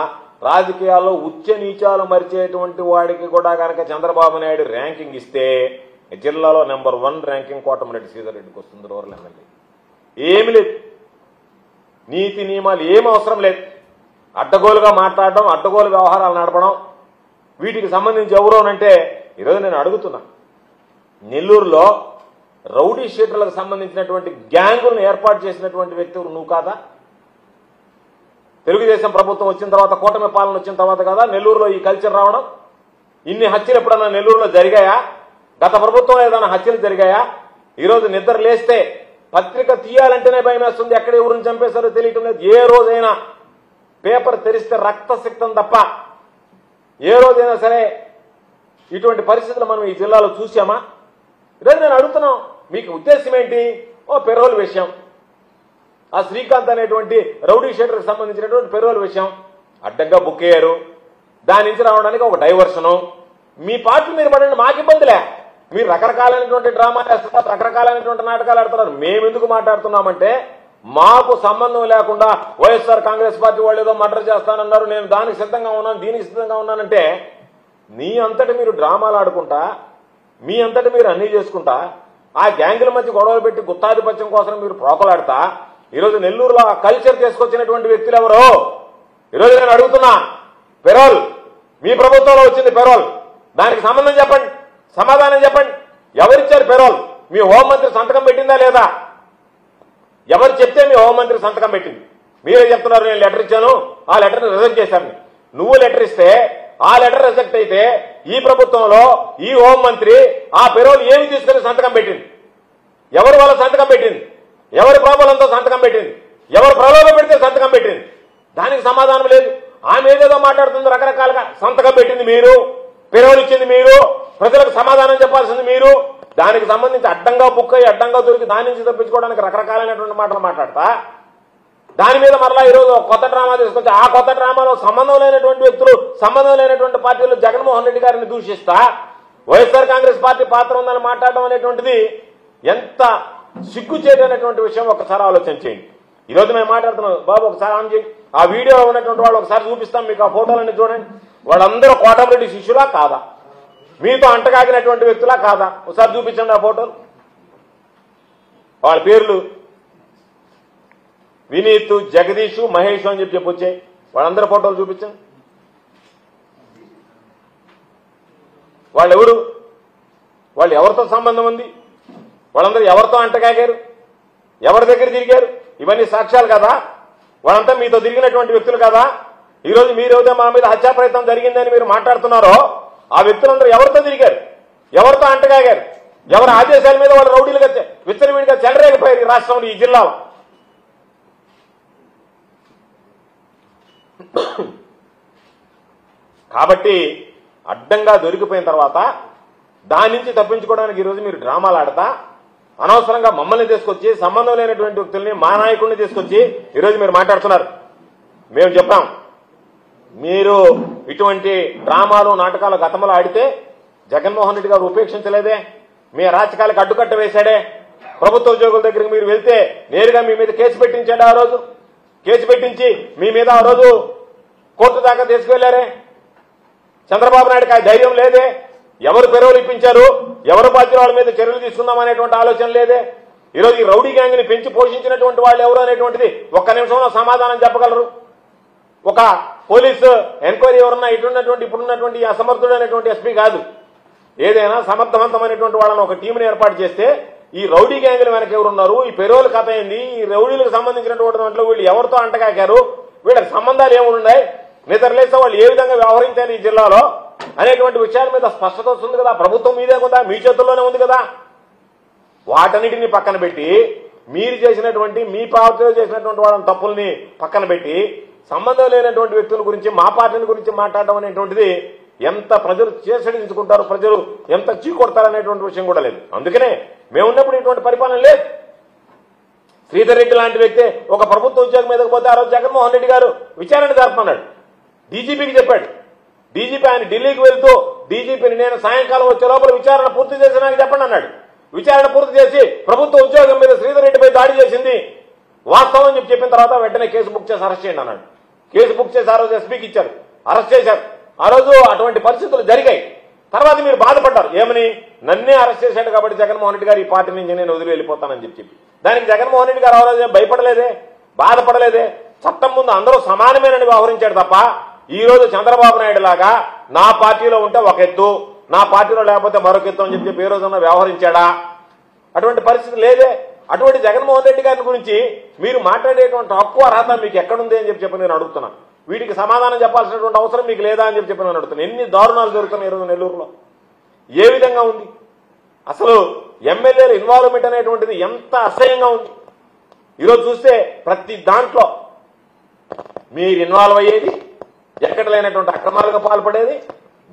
రాజకీయాల్లో ఉచ్చ నీచాలు మరిచేటువంటి వాడికి కూడా కనుక చంద్రబాబు నాయుడు ర్యాంకింగ్ ఇస్తే జిల్లాలో నెంబర్ 1 ర్యాంకింగ్ కోటమిరెడ్డి శ్రీధర్ రెడ్డికి వస్తుంది. రూరల్ ఎమ్మెల్యే ఏమి లేదు, నీతి నియమాలు ఏమి అవసరం లేదు, అడ్డగోలుగా మాట్లాడడం, అడ్డగోలు వ్యవహారాలు నడపడం, వీటికి సంబంధించి ఎవరోనంటే ఈరోజు నేను అడుగుతున్నా, నెల్లూరులో రౌడీ షీటర్లకు సంబంధించినటువంటి గ్యాంగులను ఏర్పాటు చేసినటువంటి వ్యక్తి నువ్వు కాదా? తెలుగుదేశం ప్రభుత్వం వచ్చిన తర్వాత, కూటమి పాలన వచ్చిన తర్వాత కదా నెల్లూరులో ఈ కల్చర్ రావడం? ఇన్ని హత్యలు ఎప్పుడన్నా నెల్లూరులో జరిగాయా? గత ప్రభుత్వం ఏదైనా హత్యలు జరిగాయా? ఈరోజు నిద్ర లేస్తే పత్రిక తీయాలంటేనే భయం వేస్తుంది, ఎక్కడ ఎవరిని చంపేశారో తెలియటం లేదు. ఏ రోజైనా పేపర్ తెరిస్తే రక్తసిక్తం తప్ప ఏ రోజైనా సరే ఇటువంటి పరిస్థితులు మనం ఈ జిల్లాలో చూసామా? ఈరోజు నేను అడుగుతున్నాం, మీకు ఉద్దేశం ఏంటి? ఓ పెరోల్ విషయం, ఆ శ్రీకాంత్ అనేటువంటి రౌడీ షీటర్కి సంబంధించినటువంటి పెరోల్ విషయం అడ్డంగా బుక్ అయ్యారు, దాని నుంచి రావడానికి ఒక డైవర్షను. మీ పార్టీ మీరు పడండి, మాకు ఇబ్బందిలే. మీరు రకరకాలైనటువంటి డ్రామాలు వేస్తున్నారు, రకరకాలైనటువంటి నాటకాలు ఆడుతున్నారు. మేమెందుకు మాట్లాడుతున్నామంటే మాకు సంబంధం లేకుండా వైఎస్ఆర్ కాంగ్రెస్ పార్టీ వాళ్ళు ఏదో మర్డర్ చేస్తానన్నారు, నేను దానికి సిద్ధంగా ఉన్నాను, దీనికి సిద్ధంగా ఉన్నానంటే మీ అంతటి మీరు డ్రామాలు ఆడుకుంటా, మీ అంతటి మీరు అన్నీ చేసుకుంటా, ఆ గ్యాంగుల మధ్య గొడవలు పెట్టి గుత్తాధిపత్యం కోసం మీరు ప్రోకలాడతా ఈరోజు నెల్లూరులో ఆ కల్చర్ తీసుకొచ్చినటువంటి వ్యక్తులు ఎవరో ఈరోజు నేను అడుగుతున్నా. పెరోల్ మీ ప్రభుత్వంలో వచ్చింది, పెరోల్ దానికి సంబంధం చెప్పండి, సమాధానం చెప్పండి. ఎవరిచ్చారు పెరోల్? మీ హోంమంత్రి సంతకం పెట్టిందా లేదా? ఎవరు చెప్తే మీ హోంమంత్రి సంతకం పెట్టింది? మీరే చెప్తున్నారు నేను లెటర్ ఇచ్చాను, ఆ లెటర్ని రిజెక్ట్ చేశాను. నువ్వు లెటర్ ఇస్తే ఆ లెటర్ రిజెక్ట్ అయితే ఈ ప్రభుత్వంలో ఈ హోంమంత్రి ఆ పెరోల్ ఏమి తీసుకుని సంతకం పెట్టింది? ఎవరి వల్ల సంతకం పెట్టింది? ఎవరి ప్రాబలంతో సంతకం పెట్టింది? ఎవరు ప్రలోభ పెడితే సంతకం పెట్టింది? దానికి సమాధానం లేదు. ఆమె ఏదేదో మాట్లాడుతుంది రకరకాలుగా. సంతకం పెట్టింది మీరు, పెరోల్ ఇచ్చింది మీరు, ప్రజలకు సమాధానం చెప్పాల్సింది మీరు. దానికి సంబంధించి అడ్డంగా బుక్ అయ్యి అడ్డంగా దొరికి దాని నుంచి తప్పించుకోవడానికి రకరకాలైనటువంటి మాటలు మాట్లాడతా దాని మీద మరలా ఈరోజు కొత్త డ్రామా తీసుకొచ్చి ఆ కొత్త డ్రామాలో సంబంధం లేనటువంటి వ్యక్తులు, సంబంధం లేనటువంటి పార్టీలు జగన్మోహన్ రెడ్డి గారిని దూషిస్తా వైఎస్ఆర్ కాంగ్రెస్ పార్టీ పాత్ర ఉందని మాట్లాడడం అనేటువంటిది ఎంత సిగ్గుచేటటువంటి విషయం ఒకసారి ఆలోచన చేయండి. ఈరోజు మేము మాట్లాడుతున్నాం, బాబు ఒకసారి ఆన్ చేయండి, ఆ వీడియోలో ఉన్నటువంటి వాళ్ళు ఒకసారి చూపిస్తాం మీకు, ఆ ఫోటోలన్నీ చూడండి. వాళ్ళందరూ కోటమిరెడ్డి శిష్యులా కాదా? మీతో అంటగాగినటువంటి వ్యక్తులా కాదా? ఒకసారి చూపించండి ఆ ఫోటోలు. వాళ్ళ పేర్లు వినీత్, జగదీష్, మహేష్ అని చెప్పి వచ్చాయి. వాళ్ళందరూ ఫోటోలు చూపించండి. వాళ్ళు ఎవరు? వాళ్ళు ఎవరితో సంబంధం ఉంది? వాళ్ళందరూ ఎవరితో అంటగాగారు? ఎవరి దగ్గర తిరిగారు? ఇవన్నీ సాక్ష్యాలు కదా. వాళ్ళంతా మీతో తిరిగినటువంటి వ్యక్తులు కదా. ఈరోజు మీరేదో మా మీద హత్యా ప్రయత్నం జరిగిందని మీరు మాట్లాడుతున్నారో ఆ వ్యక్తులందరూ ఎవరితో తిరిగారు? ఎవరితో అంటగాగారు? ఎవరి ఆదేశాల మీద వాళ్ళు రౌడీలుగా విచ్చలవిడిగా చెలరేగిపోయారు ఈ రాష్ట్రంలో, ఈ జిల్లాలో. కాబట్టి అడ్డంగా దొరికిపోయిన తర్వాత దాని నుంచి తప్పించుకోవడానికి ఈరోజు మీరు డ్రామాలు ఆడతా అనవసరంగా మమ్మల్ని తీసుకొచ్చి సంబంధం లేనటువంటి వ్యక్తుల్ని మా నాయకుడిని తీసుకొచ్చి ఈరోజు మీరు మాట్లాడుతున్నారు. మేము చెప్పాం, మీరు ఇటువంటి డ్రామాలు నాటకాలు గతంలో ఆడితే జగన్మోహన్ రెడ్డి గారు ఉపేక్షించలేదే, మీ రాజకీయాలకు అడ్డుకట్ట వేశాడే, ప్రభుత్వ ఉద్యోగుల దగ్గరికి మీరు వెళ్తే నేరుగా మీ మీద కేసు పెట్టించాడు. ఆ రోజు కేసు పెట్టించి మీ మీద ఆ రోజు కోర్టు దాకా తీసుకువెళ్లారే. చంద్రబాబు నాయుడుకి ఆ ధైర్యం లేదే, ఎవరు పెరవులు ఇప్పించారు, ఎవరు బాధ్యులు వాళ్ళ మీద చర్యలు తీసుకుందామనేటువంటి ఆలోచన లేదే. ఈరోజు ఈ రౌడీ గ్యాంగ్ ని పెంచి పోషించినటువంటి వాళ్ళు ఎవరు అనేటువంటిది ఒక్క నిమిషంలో సమాధానం చెప్పగలరు. ఒక పోలీసు ఎంక్వైరీ ఎవరన్నా ఇప్పుడున్నటువంటి అసమర్థుడు అనేటువంటి ఎస్పీ కాదు, ఏదైనా సమర్థవంతమైనటువంటి వాళ్ళని ఒక టీంని ఏర్పాటు చేస్తే ఈ రౌడీ గ్యాంగుల వెనక ఎవరున్నారు, ఈ పెరోల్ కథ ఏంది, ఈ రౌడీలకు సంబంధించినటువంటి దాంట్లో వీళ్ళు ఎవరితో అంటకాకారు, వీళ్ళకి సంబంధాలు ఏమున్నాయి, నిద్రలేస్తే వాళ్ళు ఏ విధంగా వ్యవహరించారు ఈ జిల్లాలో అనేటువంటి విషయాల మీద స్పష్టత వస్తుంది కదా. ప్రభుత్వం మీదే ఉందా, మీ చేతుల్లోనే ఉంది కదా. వాటన్నిటిని పక్కన పెట్టి మీరు చేసినటువంటి మీ పార్టీలో చేసినటువంటి వాళ్ళని తప్పుల్ని పక్కన పెట్టి సంబంధం లేనటువంటి వ్యక్తుల గురించి మా పార్టీల గురించి మాట్లాడడం అనేటువంటిది ఎంత ప్రజలు చేసడించుకుంటారు, ప్రజలు ఎంత చీకొడతారనేటువంటి విషయం కూడా లేదు. అందుకనే మేమున్నప్పుడు ఇటువంటి పరిపాలన లేదు. శ్రీధర్ రెడ్డి లాంటి వ్యక్తి ఒక ప్రభుత్వ ఉద్యోగం మీదకి పోతే ఆ రోజు జగన్మోహన్ రెడ్డి గారు విచారణ జరుపుతున్నాడు, డీజీపీకి చెప్పాడు. డీజీపీ ఆయన ఢిల్లీకి వెళ్తూ డీజీపీని నేను సాయంకాలం వచ్చే లోపల విచారణ పూర్తి చేసి నాకు చెప్పండి అన్నాడు. విచారణ పూర్తి చేసి ప్రభుత్వ ఉద్యోగం మీద శ్రీధర్ రెడ్డిపై దాడి చేసింది వాస్తవం అని చెప్పిన తర్వాత వెంటనే కేసు బుక్ చేసి అరెస్ట్ చేయండి అన్నాడు. కేసు బుక్ చేసి ఆ రోజు ఎస్పీకి ఇచ్చారు, అరెస్ట్ చేశారు. ఆ రోజు అటువంటి పరిస్థితులు జరిగాయి. తర్వాత మీరు బాధపడ్డారు, ఏమని నన్నే అరెస్ట్ చేశాడు కాబట్టి జగన్మోహన్ రెడ్డి గారు ఈ పార్టీ నుంచి నేను వదిలి వెళ్ళిపోతానని చెప్పి. దానికి జగన్మోహన్ రెడ్డి గారు ఆ రోజు భయపడలేదే, బాధపడలేదే. చట్టం ముందు అందరూ సమానమేనని వ్యవహరించాడు తప్ప ఈ రోజు చంద్రబాబు నాయుడు లాగా నా పార్టీలో ఉంటే ఒక ఎత్తు, నా పార్టీలో లేకపోతే మరొక ఎత్తు అని చెప్పి ఏ రోజున్నా వ్యవహరించాడా? అటువంటి పరిస్థితి లేదే. అటువంటి జగన్మోహన్ రెడ్డి గారి గురించి మీరు మాట్లాడేటువంటి హక్కు అర్హత మీకు ఎక్కడుంది అని చెప్పి నేను అడుగుతున్నాను. వీటికి సమాధానం చెప్పాల్సినటువంటి అవసరం మీకు లేదా అని చెప్పి నేను అడుగుతున్నాను. ఎన్ని దారుణాలు జరుగుతున్నాయి ఈరోజు నెల్లూరులో, ఏ విధంగా ఉంది అసలు ఎమ్మెల్యేల ఇన్వాల్వ్మెంట్ అనేటువంటిది ఎంత అసహ్యంగా ఉంది. ఈరోజు చూస్తే ప్రతి దాంట్లో మీరు ఇన్వాల్వ్ అయ్యేది, ఎక్కడ లేనటువంటి అక్రమాలకు పాల్పడేది,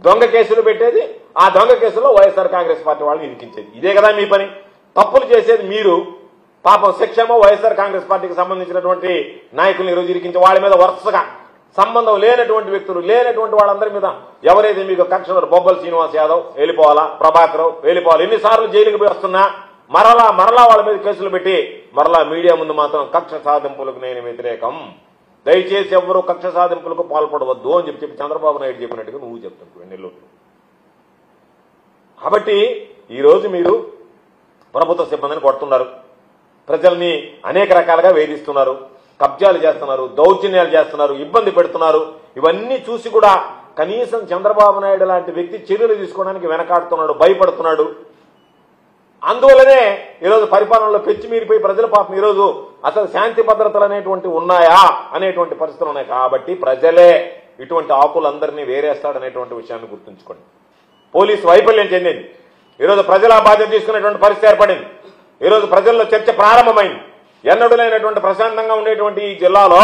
దొంగ కేసులు పెట్టేది, ఆ దొంగ కేసులో వైఎస్ఆర్ కాంగ్రెస్ పార్టీ వాళ్ళని ఇరికించేది. ఇదే కదా మీ పని. తప్పులు చేసేది మీరు, పాపం శిక్షమో వైఎస్ఆర్ కాంగ్రెస్ పార్టీకి సంబంధించినటువంటి నాయకులను ఈరోజు ఇరికించి వాళ్ళ మీద వరుసగా సంబంధం లేనటువంటి వ్యక్తులు, లేనటువంటి వాళ్ళందరి మీద ఎవరైతే మీకు కక్షలు, బొబ్బల శ్రీనివాస్ యాదవ్ వెళ్ళిపోవాలా, ప్రభాకర్ వెళ్ళిపోవాలి, ఎన్నిసార్లు జైలుకి పోయి వస్తున్నా మరలా వాళ్ళ మీద కేసులు పెట్టి మరలా మీడియా ముందు మాత్రం కక్ష సాధింపులకు నేను వ్యతిరేకం, దయచేసి ఎవరు కక్ష సాధింపులకు పాల్పడవద్దు అని చెప్పి చంద్రబాబు నాయుడు చెప్పినట్టుగా నువ్వు చెప్తావు నెల్లూరు. కాబట్టి ఈరోజు మీరు ప్రభుత్వ సిబ్బందిని కొడుతున్నారు, ప్రజల్ని అనేక రకాలుగా వేధిస్తున్నారు, కబ్జాలు చేస్తున్నారు, దౌర్జన్యాలు చేస్తున్నారు, ఇబ్బంది పెడుతున్నారు. ఇవన్నీ చూసి కూడా కనీసం చంద్రబాబు నాయుడు లాంటి వ్యక్తి చర్యలు తీసుకోవడానికి వెనకాడుతున్నాడు, భయపడుతున్నాడు. అందువల్లనే ఈరోజు పరిపాలనలో పెచ్చిమీరిపోయి ప్రజల పాపం ఈరోజు అసలు శాంతి భద్రతలు అనేటువంటి ఉన్నాయా అనేటువంటి పరిస్థితులు ఉన్నాయి. కాబట్టి ప్రజలే ఇటువంటి ఆకులందరినీ వేరేస్తాడనేటువంటి విషయాన్ని గుర్తుంచుకోండి. పోలీసు వైఫల్యం చెందింది, ఈరోజు ప్రజల బాధ్యత తీసుకునేటువంటి పరిస్థితి ఏర్పడింది. ఈరోజు ప్రజల్లో చర్చ ప్రారంభమైంది. ఎన్నడూ లేనటువంటి ప్రశాంతంగా ఉండేటువంటి ఈ జిల్లాలో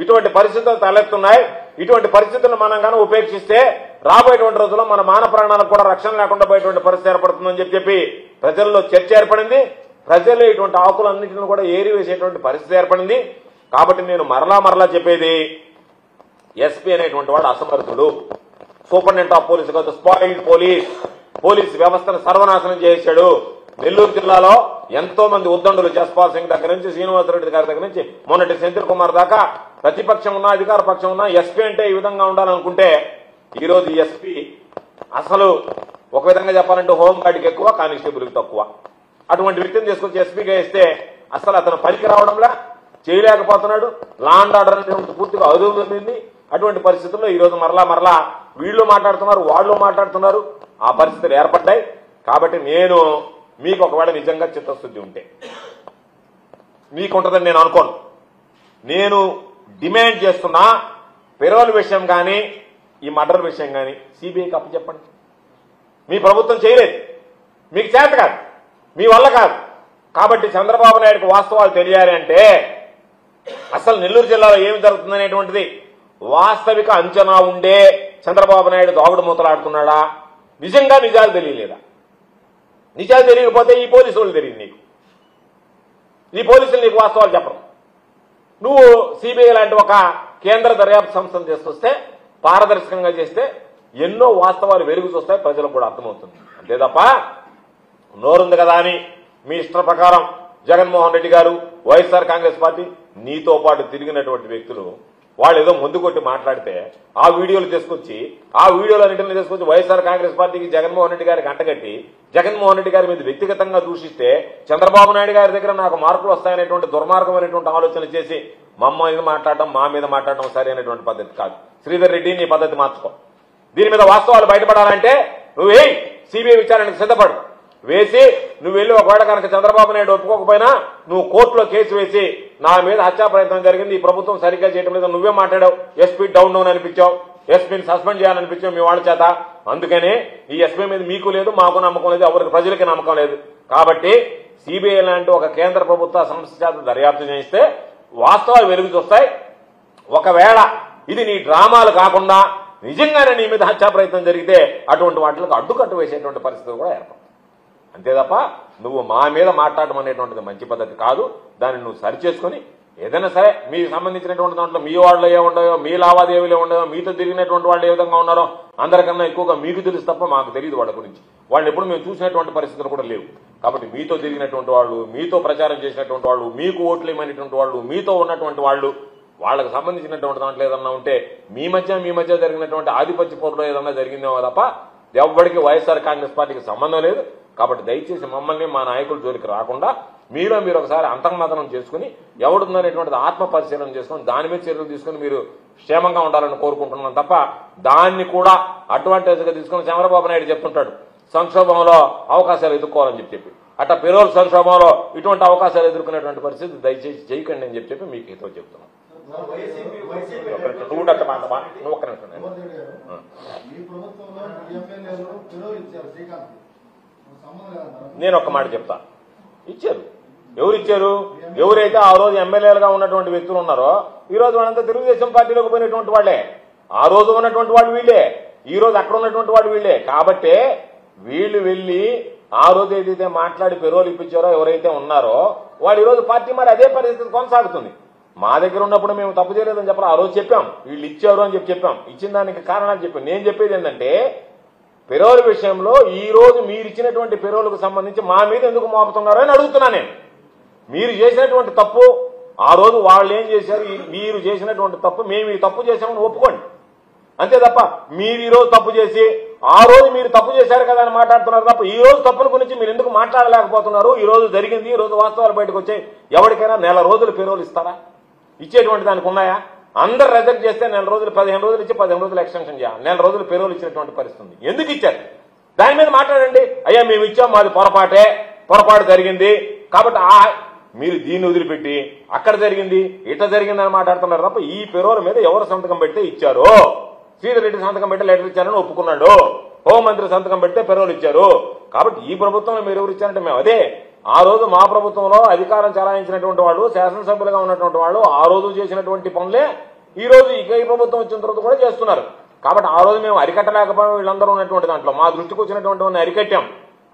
ఇటువంటి పరిస్థితులు తలెత్తున్నాయి. ఇటువంటి పరిస్థితులను మనం కానీ ఉపేక్షిస్తే రాబోయేటువంటి రోజుల్లో మన మాన ప్రాణాలకు కూడా రక్షణ లేకుండా పోయేటువంటి పరిస్థితి ఏర్పడుతుందని చెప్పి ప్రజల్లో చర్చ ఏర్పడింది. ప్రజలు ఇటువంటి ఆకులన్నింటిని కూడా ఏరివేసేటువంటి పరిస్థితి ఏర్పడింది. కాబట్టి నేను మరలా చెప్పేది, ఎస్పీ అనేటువంటి వాడు అసమర్థుడు, సూపరింటెండెంట్ ఆఫ్ పోలీస్ కాదు, స్పాయిల్డ్ పోలీస్ వ్యవస్థను సర్వనాశనం చేశాడు. నెల్లూరు జిల్లాలో ఎంతో మంది ఉద్దండులు, జస్పాల్ సింగ్ దగ్గర నుంచి శ్రీనివాసరెడ్డి గారి దగ్గర నుంచి మొన్నటి సెంథిల్ కుమార్ దాకా ప్రతిపక్షం ఉన్నా అధికార పక్షం ఉన్నా ఎస్పీ అంటే ఈ విధంగా ఉండాలనుకుంటే ఈరోజు ఎస్పీ అసలు ఒక విధంగా చెప్పాలంటే హోంగార్డుకి ఎక్కువ, కానిస్టేబుల్కి తక్కువ. అటువంటి వ్యక్తిని తీసుకొచ్చి ఎస్పీగా వేస్తే అసలు అతను పనికి రావడంలా, చేయలేకపోతున్నాడు. లా అండ్ ఆర్డర్ అనేటువంటి పూర్తిగా అదుపుంది. అటువంటి పరిస్థితుల్లో ఈరోజు మరలా వీళ్ళు మాట్లాడుతున్నారు, వాళ్ళు మాట్లాడుతున్నారు, ఆ పరిస్థితులు ఏర్పడ్డాయి. కాబట్టి నేను మీకు ఒకవేళ నిజంగా చిత్తశుద్ధి ఉంటే మీకుంటుందని నేను అనుకోను. నేను డిమాండ్ చేస్తున్నా పెరోల్ విషయం కానీ ఈ మర్డర్ విషయం కానీ సిబిఐకి అప్పచెప్పండి. మీ ప్రభుత్వం చేయలేదు, మీకు చేత కాదు, మీ వల్ల కాదు. కాబట్టి చంద్రబాబు నాయుడుకు వాస్తవాలు తెలియాలి అంటే అసలు నెల్లూరు జిల్లాలో ఏమి జరుగుతుందనేటువంటిది వాస్తవిక అంచనా ఉండే చంద్రబాబు నాయుడు దాగుడు మూతలాడుతున్నాడా, నిజంగా నిజాలు తెలియలేదా? నిజాలు తెలియకపోతే ఈ పోలీసు వాళ్ళు తెలియదు నీకు. ఈ పోలీసులు నీకు వాస్తవాలు చెప్పరు. నువ్వు సిబిఐ లాంటి ఒక కేంద్ర దర్యాప్తు సంస్థను తీసుకొస్తే పారదర్శకంగా చేస్తే ఎన్నో వాస్తవాలు వెలుగు చూస్తాయి, ప్రజలకు కూడా అర్థమవుతుంది. అంతే తప్ప నోరుంది కదా అని మీ ఇష్ట ప్రకారం జగన్మోహన్ రెడ్డి గారు, వైఎస్ఆర్ కాంగ్రెస్ పార్టీ, నీతో పాటు తిరిగినటువంటి వ్యక్తులు వాళ్ళు ఏదో ముందు కొట్టి మాట్లాడితే ఆ వీడియోలు తీసుకొచ్చి వైఎస్ఆర్ కాంగ్రెస్ పార్టీకి జగన్మోహన్ రెడ్డి గారికి అంటగట్టి జగన్మోహన్ రెడ్డి గారి మీద వ్యక్తిగతంగా దూషిస్తే చంద్రబాబు నాయుడు గారి దగ్గర నాకు మార్కులు వస్తాయనేటువంటి దుర్మార్గమైనటువంటి ఆలోచన చేసి మమ్మల్ని మాట్లాడడం, మా మీద మాట్లాడడం సరైనటువంటి పద్ధతి కాదు. శ్రీధర్ రెడ్డి, నీ పద్ధతి మార్చుకో. దీని మీద వాస్తవాలు బయటపడాలంటే నువ్వే సిబిఐ విచారణకు సిద్ధపడు. వేసి నువ్వు వెళ్ళి ఒకవేళ కనుక చంద్రబాబు నాయుడు ఒప్పుకోకపోయినా నువ్వు కోర్టులో కేసు వేసి నా మీద హత్యా ప్రయత్నం జరిగింది, ఈ ప్రభుత్వం సరిగ్గా చేయడం లేదు, నువ్వే మాట్లాడావు, ఎస్పీ డౌన్ అనిపించావు, ఎస్పీని సస్పెండ్ చేయాలనిపించావు మీ వాళ్ళ చేత. అందుకనే ఈ ఎస్పీ మీద మీకు లేదు, మాకు నమ్మకం లేదు, ఎవరికి ప్రజలకి నమ్మకం లేదు. కాబట్టి సిబిఐ లాంటి ఒక కేంద్ర ప్రభుత్వ సంస్థ చేత దర్యాప్తు చేయిస్తే వాస్తవాలు వెలుగు చూస్తాయి. ఒకవేళ ఇది నీ డ్రామాలు కాకుండా నిజంగానే నీ మీద హత్యా ప్రయత్నం జరిగితే అటువంటి వాటికి అడ్డుకట్టు వేసేటువంటి పరిస్థితులు కూడా ఏర్పడతాయి. అంతే తప్ప నువ్వు మా మీద మాట్లాడడం అనేటువంటిది మంచి పద్ధతి కాదు. దాన్ని నువ్వు సరిచేసుకుని ఏదైనా సరే మీకు సంబంధించినటువంటి దాంట్లో మీ వాళ్ళు ఏముండయో, మీ లావాదేవీలు ఏముండయో, మీతో తిరిగినటువంటి వాళ్ళు ఏ విధంగా ఉన్నారో అందరికన్నా ఎక్కువగా మీకు తెలుసు తప్ప మాకు తెలియదు వాళ్ళ గురించి. వాళ్ళని ఎప్పుడు మేము చూసినటువంటి పరిస్థితులు కూడా లేవు. కాబట్టి మీతో తిరిగినటువంటి వాళ్ళు, మీతో ప్రచారం చేసినటువంటి వాళ్ళు, మీకు ఓట్లు ఇవ్వనటువంటి వాళ్ళు, మీతో ఉన్నటువంటి వాళ్ళు, వాళ్ళకి సంబంధించినటువంటి దాంట్లో ఏదన్నా ఉంటే మీ మధ్య జరిగినటువంటి ఆధిపత్య పోరులో ఏదన్నా జరిగిందేమో తప్ప ఎవ్వడికి వైఎస్ఆర్ కాంగ్రెస్ పార్టీకి సంబంధం లేదు. కాబట్టి దయచేసి మమ్మల్ని, మా నాయకుల జోలికి రాకుండా మీరు ఒకసారి అంతర్మతనం చేసుకుని ఎవడుందనేటువంటిది ఆత్మ పరిశీలన చేసుకుని దాని మీద చర్యలు తీసుకుని మీరు క్షేమంగా ఉండాలని కోరుకుంటున్నాం తప్ప దాన్ని కూడా అడ్వాంటేజ్ గా తీసుకుని చంద్రబాబు నాయుడు చెప్తుంటాడు సంక్షోభంలో అవకాశాలు ఎదుర్కోవాలని చెప్పి. అట్లా పెరోల్ సంక్షోభంలో ఇటువంటి అవకాశాలు ఎదుర్కొనేటువంటి పరిస్థితి దయచేసి చేయకండి అని చెప్పి మీకు హితో చెప్తున్నాను. నేను ఒక్క మాట చెప్తా. ఇచ్చారు. ఎవరు ఇచ్చారు? ఎవరైతే ఆ రోజు ఎమ్మెల్యేలుగా ఉన్నటువంటి వ్యక్తులు ఉన్నారో ఈ రోజు వాళ్ళంతా తెలుగుదేశం పార్టీలోకి పోయినటువంటి వాళ్ళే. ఆ రోజు ఉన్నటువంటి వాళ్ళు వీళ్ళే, ఈ రోజు అక్కడ ఉన్నటువంటి వాళ్ళు వీళ్ళే. కాబట్టే వీళ్ళు వెళ్ళి ఆ రోజు ఏదైతే మాట్లాడి పెరోలు ఇప్పించారో ఎవరైతే ఉన్నారో వాళ్ళు ఈ రోజు పార్టీ మరి అదే పరిస్థితి కొనసాగుతుంది. మా దగ్గర ఉన్నప్పుడు మేము తప్పు చేయలేదని చెప్పాలి. ఆ రోజు చెప్పాం వీళ్ళు ఇచ్చారు అని చెప్పాం. ఇచ్చిన దానికి కారణాలు చెప్పాం. నేను చెప్పేది ఏంటంటే పెరోల్ విషయంలో ఈ రోజు మీరు ఇచ్చినటువంటి పెరోలుకు సంబంధించి మా మీద ఎందుకు మోపుతున్నారో అని అడుగుతున్నా నేను. మీరు చేసినటువంటి తప్పు ఆ రోజు వాళ్ళు ఏం చేశారు, మీరు చేసినటువంటి తప్పు మేము ఈ తప్పు చేశామని ఒప్పుకోండి. అంతే తప్ప మీరు ఈ రోజు తప్పు చేసి ఆ రోజు మీరు తప్పు చేశారు కదా అని మాట్లాడుతున్నారు తప్ప ఈ రోజు తప్పుల గురించి మీరు ఎందుకు మాట్లాడలేకపోతున్నారు? ఈ రోజు జరిగింది, ఈ రోజు వాస్తవాలు బయటకు వచ్చాయి. ఎవరికైనా నెల రోజులు పెరోలు ఇస్తారా? ఇచ్చేటువంటి దానికి ఉన్నాయా? అందరు రిజెక్ట్ చేస్తే నెల రోజులు 15 రోజులు ఇచ్చి 15 రోజులు ఎక్స్టెన్షన్ చేయాలి. నెల రోజులు పెరోలు ఇచ్చినటువంటి పరిస్థితి ఎందుకు ఇచ్చారు? దాని మీద మాట్లాడండి. అయ్యా మేము ఇచ్చాం, మాది పొరపాటు జరిగింది కాబట్టి మీరు దీన్ని వదిలిపెట్టి అక్కడ జరిగింది ఇట్లా జరిగిందని మాట్లాడుతున్నారు తప్ప ఈ పెరోల మీద ఎవరు సంతకం పెడితే ఇచ్చారు? శ్రీధర్ రెడ్డి సంతకం పెట్టి లెటర్ ఇచ్చారని ఒప్పుకున్నాడు. హోంమంత్రి సంతకం పెడితే పెరోలు ఇచ్చారు. కాబట్టి ఈ ప్రభుత్వంలో మీరు ఎవరు ఇచ్చారంటే మేము అదే. ఆ రోజు మా ప్రభుత్వంలో అధికారం చలాయించినటువంటి వాళ్ళు, శాసనసభ్యులుగా ఉన్నటువంటి వాళ్ళు ఆ రోజు చేసినటువంటి పనులే ఈ రోజు ఈ ప్రభుత్వం వచ్చిన తర్వాత కూడా చేస్తున్నారు. కాబట్టి ఆ రోజు మేము అరికట్టలేకపోయినా వీళ్ళందరూ ఉన్నటువంటి దాంట్లో మా దృష్టికి వచ్చినటువంటి అరికట్టాం.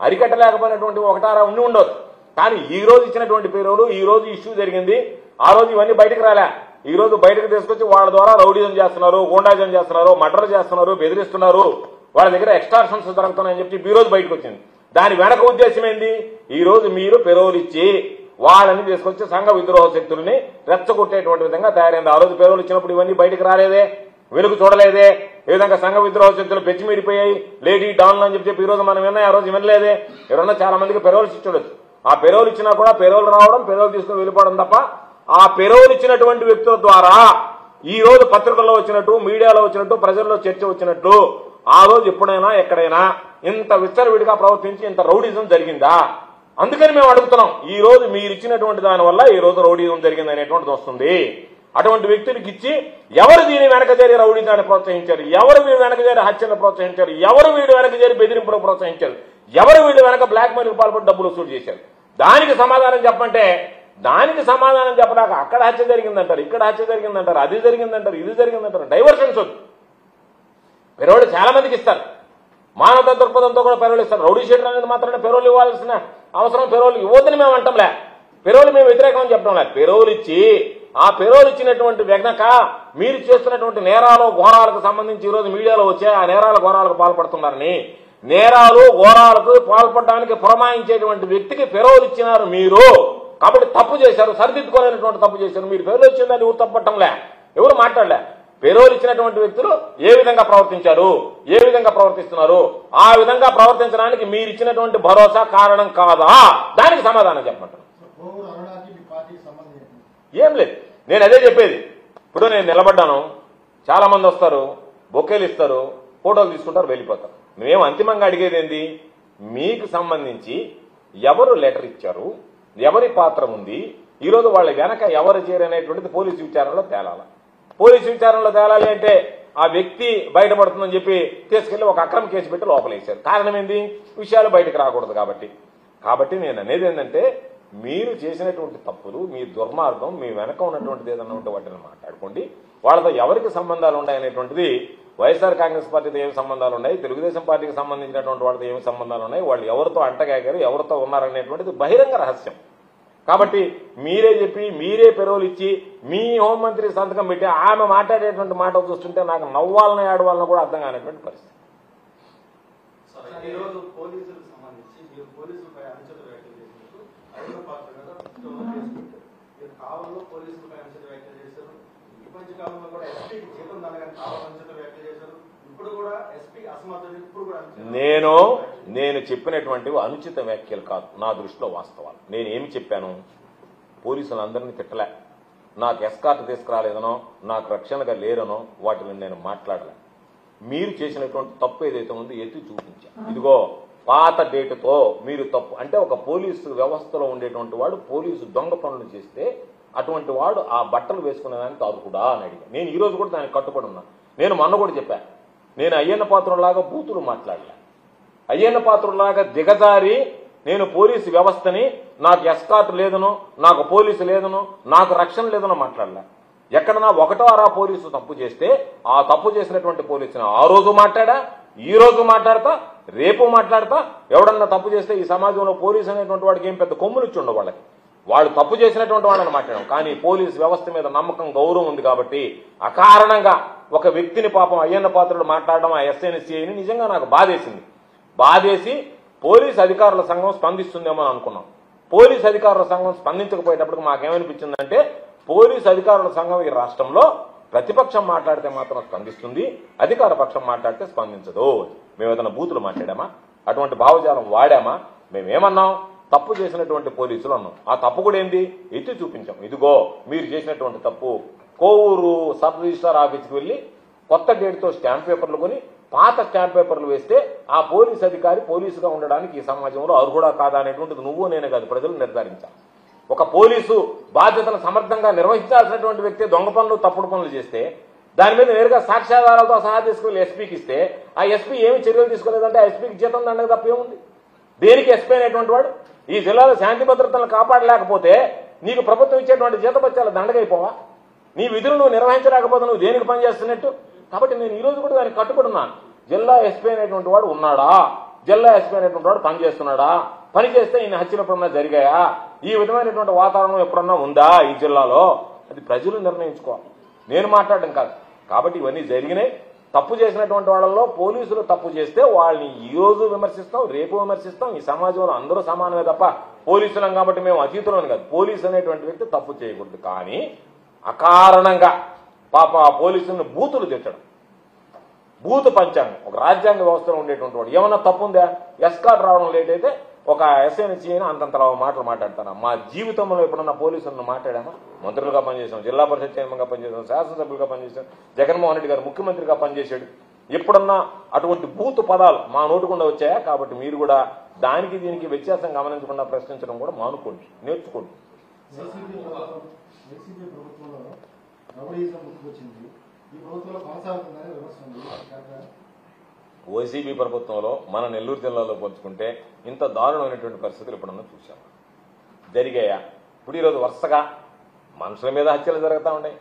అరికట్టలేకపోయినటువంటి ఒకటారా ఉండదు. కానీ ఈ రోజు ఇచ్చినటువంటి పేరోలు ఈ రోజు ఇష్యూ జరిగింది. ఆ రోజు ఇవన్నీ బయటకు రాలే. ఈ రోజు బయటకు తీసుకొచ్చి వాళ్ళ ద్వారా రౌడీజం చేస్తున్నారు, గూండాజం చేస్తున్నారు, మర్డర్ చేస్తున్నారు, బెదిరిస్తున్నారు, వాళ్ళ దగ్గర ఎక్స్టార్షన్స్ జరుగుతున్నాయని చెప్పి ఈ రోజు బయటకు వచ్చింది. దాని వెనక ఉద్దేశం ఏంది? ఈ రోజు మీరు పెరోలు ఇచ్చి వాళ్ళని తీసుకొచ్చి సంఘ విద్రోహ శక్తుల్ని రెచ్చగొట్టేటువంటి విధంగా తయారైంది. ఆ రోజు పెరోలు ఇచ్చినప్పుడు ఇవన్నీ బయటకు రాలేదే, వెలుగు చూడలేదే. ఏ విధంగా సంఘ విద్రోహ శక్తులు పెచ్చిమిడిపోయాయి, లేడీ డాన్లు అని చెప్పి ఈ రోజు మనం విన్నాయి, ఆ రోజు వినలేదే. ఎవరన్నా చాలా మందికి పెరోల్స్ ఇచ్చుండొచ్చు. ఆ పెరోలు ఇచ్చినా కూడా పెరోలు రావడం, పెరోలు తీసుకుని వెళ్ళిపోవడం తప్ప ఆ పెరోలు ఇచ్చినటువంటి వ్యక్తుల ద్వారా ఈ రోజు పత్రికల్లో వచ్చినట్టు, మీడియాలో వచ్చినట్టు, ప్రజల్లో చర్చ వచ్చినట్టు ఆ రోజు ఎప్పుడైనా ఎక్కడైనా ఇంత విచ్చలవిడిగా ప్రవర్తించి ఇంత రౌడీజం జరిగిందా? అందుకని మేము అడుగుతున్నాం. ఈ రోజు మీరు ఇచ్చినటువంటి దానివల్ల ఈ రోజు రౌడీజం జరిగింది అనేటువంటిది వస్తుంది. అటువంటి వ్యక్తులకు ఇచ్చి ఎవరు దీని వెనక చేరి రౌడీజాన్ని ప్రోత్సహించారు, ఎవరు వీడి వెనక చేరి హత్యను ప్రోత్సహించారు, ఎవరు వీడి వెనక చేరి బెదిరింపులకు ప్రోత్సహించారు, ఎవరు వీడి వెనక బ్లాక్ మెయిల్కి పాల్పడి డబ్బులు వసూలు చేశారు, దానికి సమాధానం చెప్పంటే దానికి సమాధానం చెప్పడాక అక్కడ హత్య జరిగిందంటారు, ఇక్కడ హత్య జరిగిందంటారు, అది జరిగిందంటారు, ఇది జరిగిందంటారు. డైవర్షన్స్ వద్దు. పెరోలు చాలా మందికి ఇస్తారు, మానవ దృక్పథంతో కూడా పెరోలు ఇస్తారు. రౌడీ షీటర్ అనేది మాత్రమే పెరోలు ఇవ్వాల్సిన అవసరం పెరోలు ఇవ్వద్దని మేము అంటాంలే. పెరోలు మేము వ్యతిరేకమని చెప్పడం లేదు. పెరోలు ఇచ్చి ఆ పెరోలు ఇచ్చినటువంటి వెనక మీరు చేస్తున్నటువంటి నేరాలు ఘోరాలకు సంబంధించి ఈరోజు మీడియాలో వచ్చే ఆ నేరాల ఘోరాలకు పాల్పడుతున్నారని, నేరాలు ఘోరాలకు పాల్పడడానికి పురమాయించేటువంటి వ్యక్తికి పెరోలు ఇచ్చినారు మీరు, కాబట్టి తప్పు చేశారు, సరిదిద్దుకోలేనటువంటి తప్పు చేశారు. మీరు పెరోలు ఇచ్చిందని ఎవరు తప్పట్టంలే, ఎవరు మాట్లాడలే. పెరోలు ఇచ్చినటువంటి వ్యక్తులు ఏ విధంగా ప్రవర్తించారు, ఏ విధంగా ప్రవర్తిస్తున్నారు, ఆ విధంగా ప్రవర్తించడానికి మీరు ఇచ్చినటువంటి భరోసా కారణం కాదా, దానికి సమాధానం చెప్పమంటారు. ఏం లేదు, నేను అదే చెప్పేది. ఇప్పుడు నేను నిలబడ్డాను, చాలా మంది వస్తారు, బొకేలు ఇస్తారు, ఫోటోలు తీసుకుంటారు, వెళ్ళిపోతారు. మేము అంతిమంగా అడిగేది ఏంది, మీకు సంబంధించి ఎవరు లెటర్ ఇచ్చారు, ఎవరి పాత్ర ఉంది, ఈరోజు వాళ్ళ వెనక ఎవరు చేరనేటువంటిది పోలీసు విచారణలో తేలాల. పోలీసు విచారణలో తేలాలి అంటే ఆ వ్యక్తి బయటపడుతుందని చెప్పి తీసుకెళ్లి ఒక అక్రమ కేసు పెట్టి లోపలేశారు. కారణం ఏంది, విషయాలు బయటకు రాకూడదు కాబట్టి నేను అనేది ఏంటంటే, మీరు చేసినటువంటి తప్పులు, మీ దుర్మార్గం, మీ వెనక ఉన్నటువంటిది ఏదన్నా ఉంటే వాటిని మాట్లాడుకోండి. వాళ్ళతో ఎవరికి సంబంధాలు ఉన్నాయనేటువంటిది, వైఎస్ఆర్ కాంగ్రెస్ పార్టీతో ఏమి సంబంధాలు ఉన్నాయి, తెలుగుదేశం పార్టీకి సంబంధించినటువంటి వాళ్ళతో ఏమి సంబంధాలు ఉన్నాయి, వాళ్ళు ఎవరితో అంటగాగారు, ఎవరితో ఉన్నారనేటువంటిది బహిరంగ రహస్యం. కాబట్టి మీరే చెప్పి మీరే పెరోలు ఇచ్చి మీ హోంమంత్రి సంతకం పెట్టి ఆమె మాట్లాడేటువంటి మాట చూస్తుంటే నాకు నవ్వాలని ఆడవాళ్ళని కూడా అర్థం కానటువంటి పరిస్థితి. నేను చెప్పినటువంటివి అనుచిత వ్యాఖ్యలు కాదు, నా దృష్టిలో వాస్తవాలు. నేనేమి చెప్పాను, పోలీసులందరినీ తిట్టలే, నాకు ఎస్కార్ట్ తీసుకురాలేదనో, నాకు రక్షణగా లేరనో వాటిని నేను మాట్లాడలే. మీరు చేసినటువంటి తప్పు ఏదైతే ఉందో ఎత్తి చూపించా. ఇదిగో పాత డేటుతో మీరు తప్పు అంటే, ఒక పోలీసు వ్యవస్థలో ఉండేటువంటి వాడు పోలీసు దొంగ పనులు చేస్తే అటువంటి వాడు ఆ బట్టలు వేసుకునేదానికి అర్హుడా అని అడిగా. నేను ఈ రోజు కూడా దానికి కట్టుబడి ఉన్నా. నేను మొన్న కూడా చెప్పా, నేను అయ్యన్న పాత్రలాగా బూతులు మాట్లాడలే, అయ్యన్న పాత్రలాగా దిగజారి నేను పోలీసు వ్యవస్థని నాకు ఎస్కార్ట్ లేదనో, నాకు పోలీసు లేదనో, నాకు రక్షణ లేదనో మాట్లాడలే. ఎక్కడన్నా ఒకటో అరా పోలీసు తప్పు చేస్తే ఆ తప్పు చేసినటువంటి పోలీసుని ఆ రోజు మాట్లాడా, ఈ రోజు మాట్లాడతా, రేపు మాట్లాడతా. ఎవడన్నా తప్పు చేస్తే ఈ సమాజంలో పోలీసు అనేటువంటి వాడికి ఏం పెద్ద కొమ్ములు ఇచ్చి ఉండవు, వాళ్ళకి వాళ్ళు తప్పు చేసినటువంటి వాళ్ళని మాట్లాడాం. కానీ పోలీసు వ్యవస్థ మీద నమ్మకం, గౌరవం ఉంది కాబట్టి అకారణంగా ఒక వ్యక్తిని పాపం అయ్యన్న పాత్రుడు మాట్లాడడం ఆ ఎస్ఐని సిఐని నిజంగా నాకు బాధేసి పోలీసు అధికారుల సంఘం స్పందిస్తుందేమో అనుకున్నాం. పోలీసు అధికారుల సంఘం స్పందించకపోయేటప్పటికి మాకేమనిపించిందంటే, పోలీసు అధికారుల సంఘం ఈ రాష్ట్రంలో ప్రతిపక్షం మాట్లాడితే మాత్రం స్పందిస్తుంది, అధికార పక్షం మాట్లాడితే స్పందించదు. మేము ఏదైనా బూతులు మాట్లాడామా, అటువంటి భావజాలం వాడామా? మేమేమన్నాం, తప్పు చేసినటువంటి పోలీసులు అన్నాం. ఆ తప్పు కూడా ఏంది, ఎత్తి చూపించాం. ఇదిగో మీరు చేసినటువంటి తప్పు, కోవూరు సబ్ రిజిస్ట్రార్ ఆఫీస్కి వెళ్లి కొత్త డేట్తో స్టాంప్ పేపర్లు కొని పాత స్టాంప్ పేపర్లు వేస్తే ఆ పోలీసు అధికారి పోలీసుగా ఉండడానికి ఈ సమాజంలో అర్హుడా కాదా అనేటువంటిది నువ్వు నేనే కాదు, ప్రజలు నిర్ధారించాలి. ఒక పోలీసు బాధ్యతను సమర్థంగా నిర్వహించాల్సినటువంటి వ్యక్తి దొంగ పనులు, తప్పుడు పనులు చేస్తే దాని మీద నేరుగా సాక్ష్యాధారాలతో సహా తీసుకుని ఎస్పీకి ఇస్తే ఆ ఎస్పీ ఏమి చర్యలు తీసుకోలేదంటే ఆ ఎస్పీకి జీతం దండగ తప్పేముంది? దేనికి ఎస్పీ అనేటువంటి వాడు ఈ జిల్లాలో శాంతి భద్రతలను కాపాడలేకపోతే నీకు ప్రభుత్వం ఇచ్చేటువంటి జీతపత్యాల దండగైపోవా? నీ విధులు నువ్వు నిర్వహించలేకపోతే నువ్వు దేనికి పనిచేస్తున్నట్టు? కాబట్టి నేను ఈ రోజు కూడా దానికి కట్టుబడున్నాను. జిల్లా ఎస్పీ అనేటువంటి వాడు ఉన్నాడా, జిల్లా ఎస్పీ అనేటువంటి వాడు పనిచేస్తున్నాడా, పని చేస్తే ఈయన హత్యలు ఎప్పుడన్నా జరిగాయా, ఈ విధమైనటువంటి వాతావరణం ఎప్పుడన్నా ఉందా ఈ జిల్లాలో, అది ప్రజలు నిర్ణయించుకోవాలి, నేను మాట్లాడడం కాదు. కాబట్టి ఇవన్నీ జరిగినాయి. తప్పు చేసినటువంటి వాళ్ళలో పోలీసులు తప్పు చేస్తే వాళ్ళని ఈ రోజు విమర్శిస్తాం, రేపు విమర్శిస్తాం. ఈ సమాజంలో అందరూ సమానమే తప్ప పోలీసులం కాబట్టి మేము అతీతులని కాదు. పోలీసు అనేటువంటి వ్యక్తి తప్పు చేయకూడదు. కానీ అకారణంగా పాప ఆ పోలీసులను బూతులు తిట్టడం, బూతు పంచాంగం, ఒక రాజ్యాంగ వ్యవస్థలో ఉండేటువంటి వాడు ఏమన్నా తప్పు ఉందా? ఎస్కార్ట్ రావడం లేట్ అయితే ఒక ఎస్ఐని అంతంతలా మాటలు మాట్లాడతాను. మా జీవితంలో ఎప్పుడన్నా పోలీసులను మాట్లాడామా? మంత్రులుగా పనిచేసాం, జిల్లా పరిషత్ చైర్మన్గా పనిచేసాం, శాసనసభ్యులుగా పనిచేసాం, జగన్మోహన్ రెడ్డి గారు ముఖ్యమంత్రిగా పనిచేశాడు. ఎప్పుడన్నా అటువంటి బూతు పదాలు మా నోటుకుండా వచ్చాయా? కాబట్టి మీరు కూడా దానికి దీనికి వ్యత్యాసం గమనించకుండా ప్రశ్నించడం కూడా మానుకోండి, నేర్చుకోండి. వైసీపీ ప్రభుత్వంలో మన నెల్లూరు జిల్లాలో పోల్చుకుంటే ఇంత దారుణమైనటువంటి పరిస్థితులు ఎప్పుడన్నా చూసాం, జరిగాయా? ఇప్పుడు ఈరోజు వరుసగా మనుషుల మీద హత్యలు జరుగుతూ ఉన్నాయి,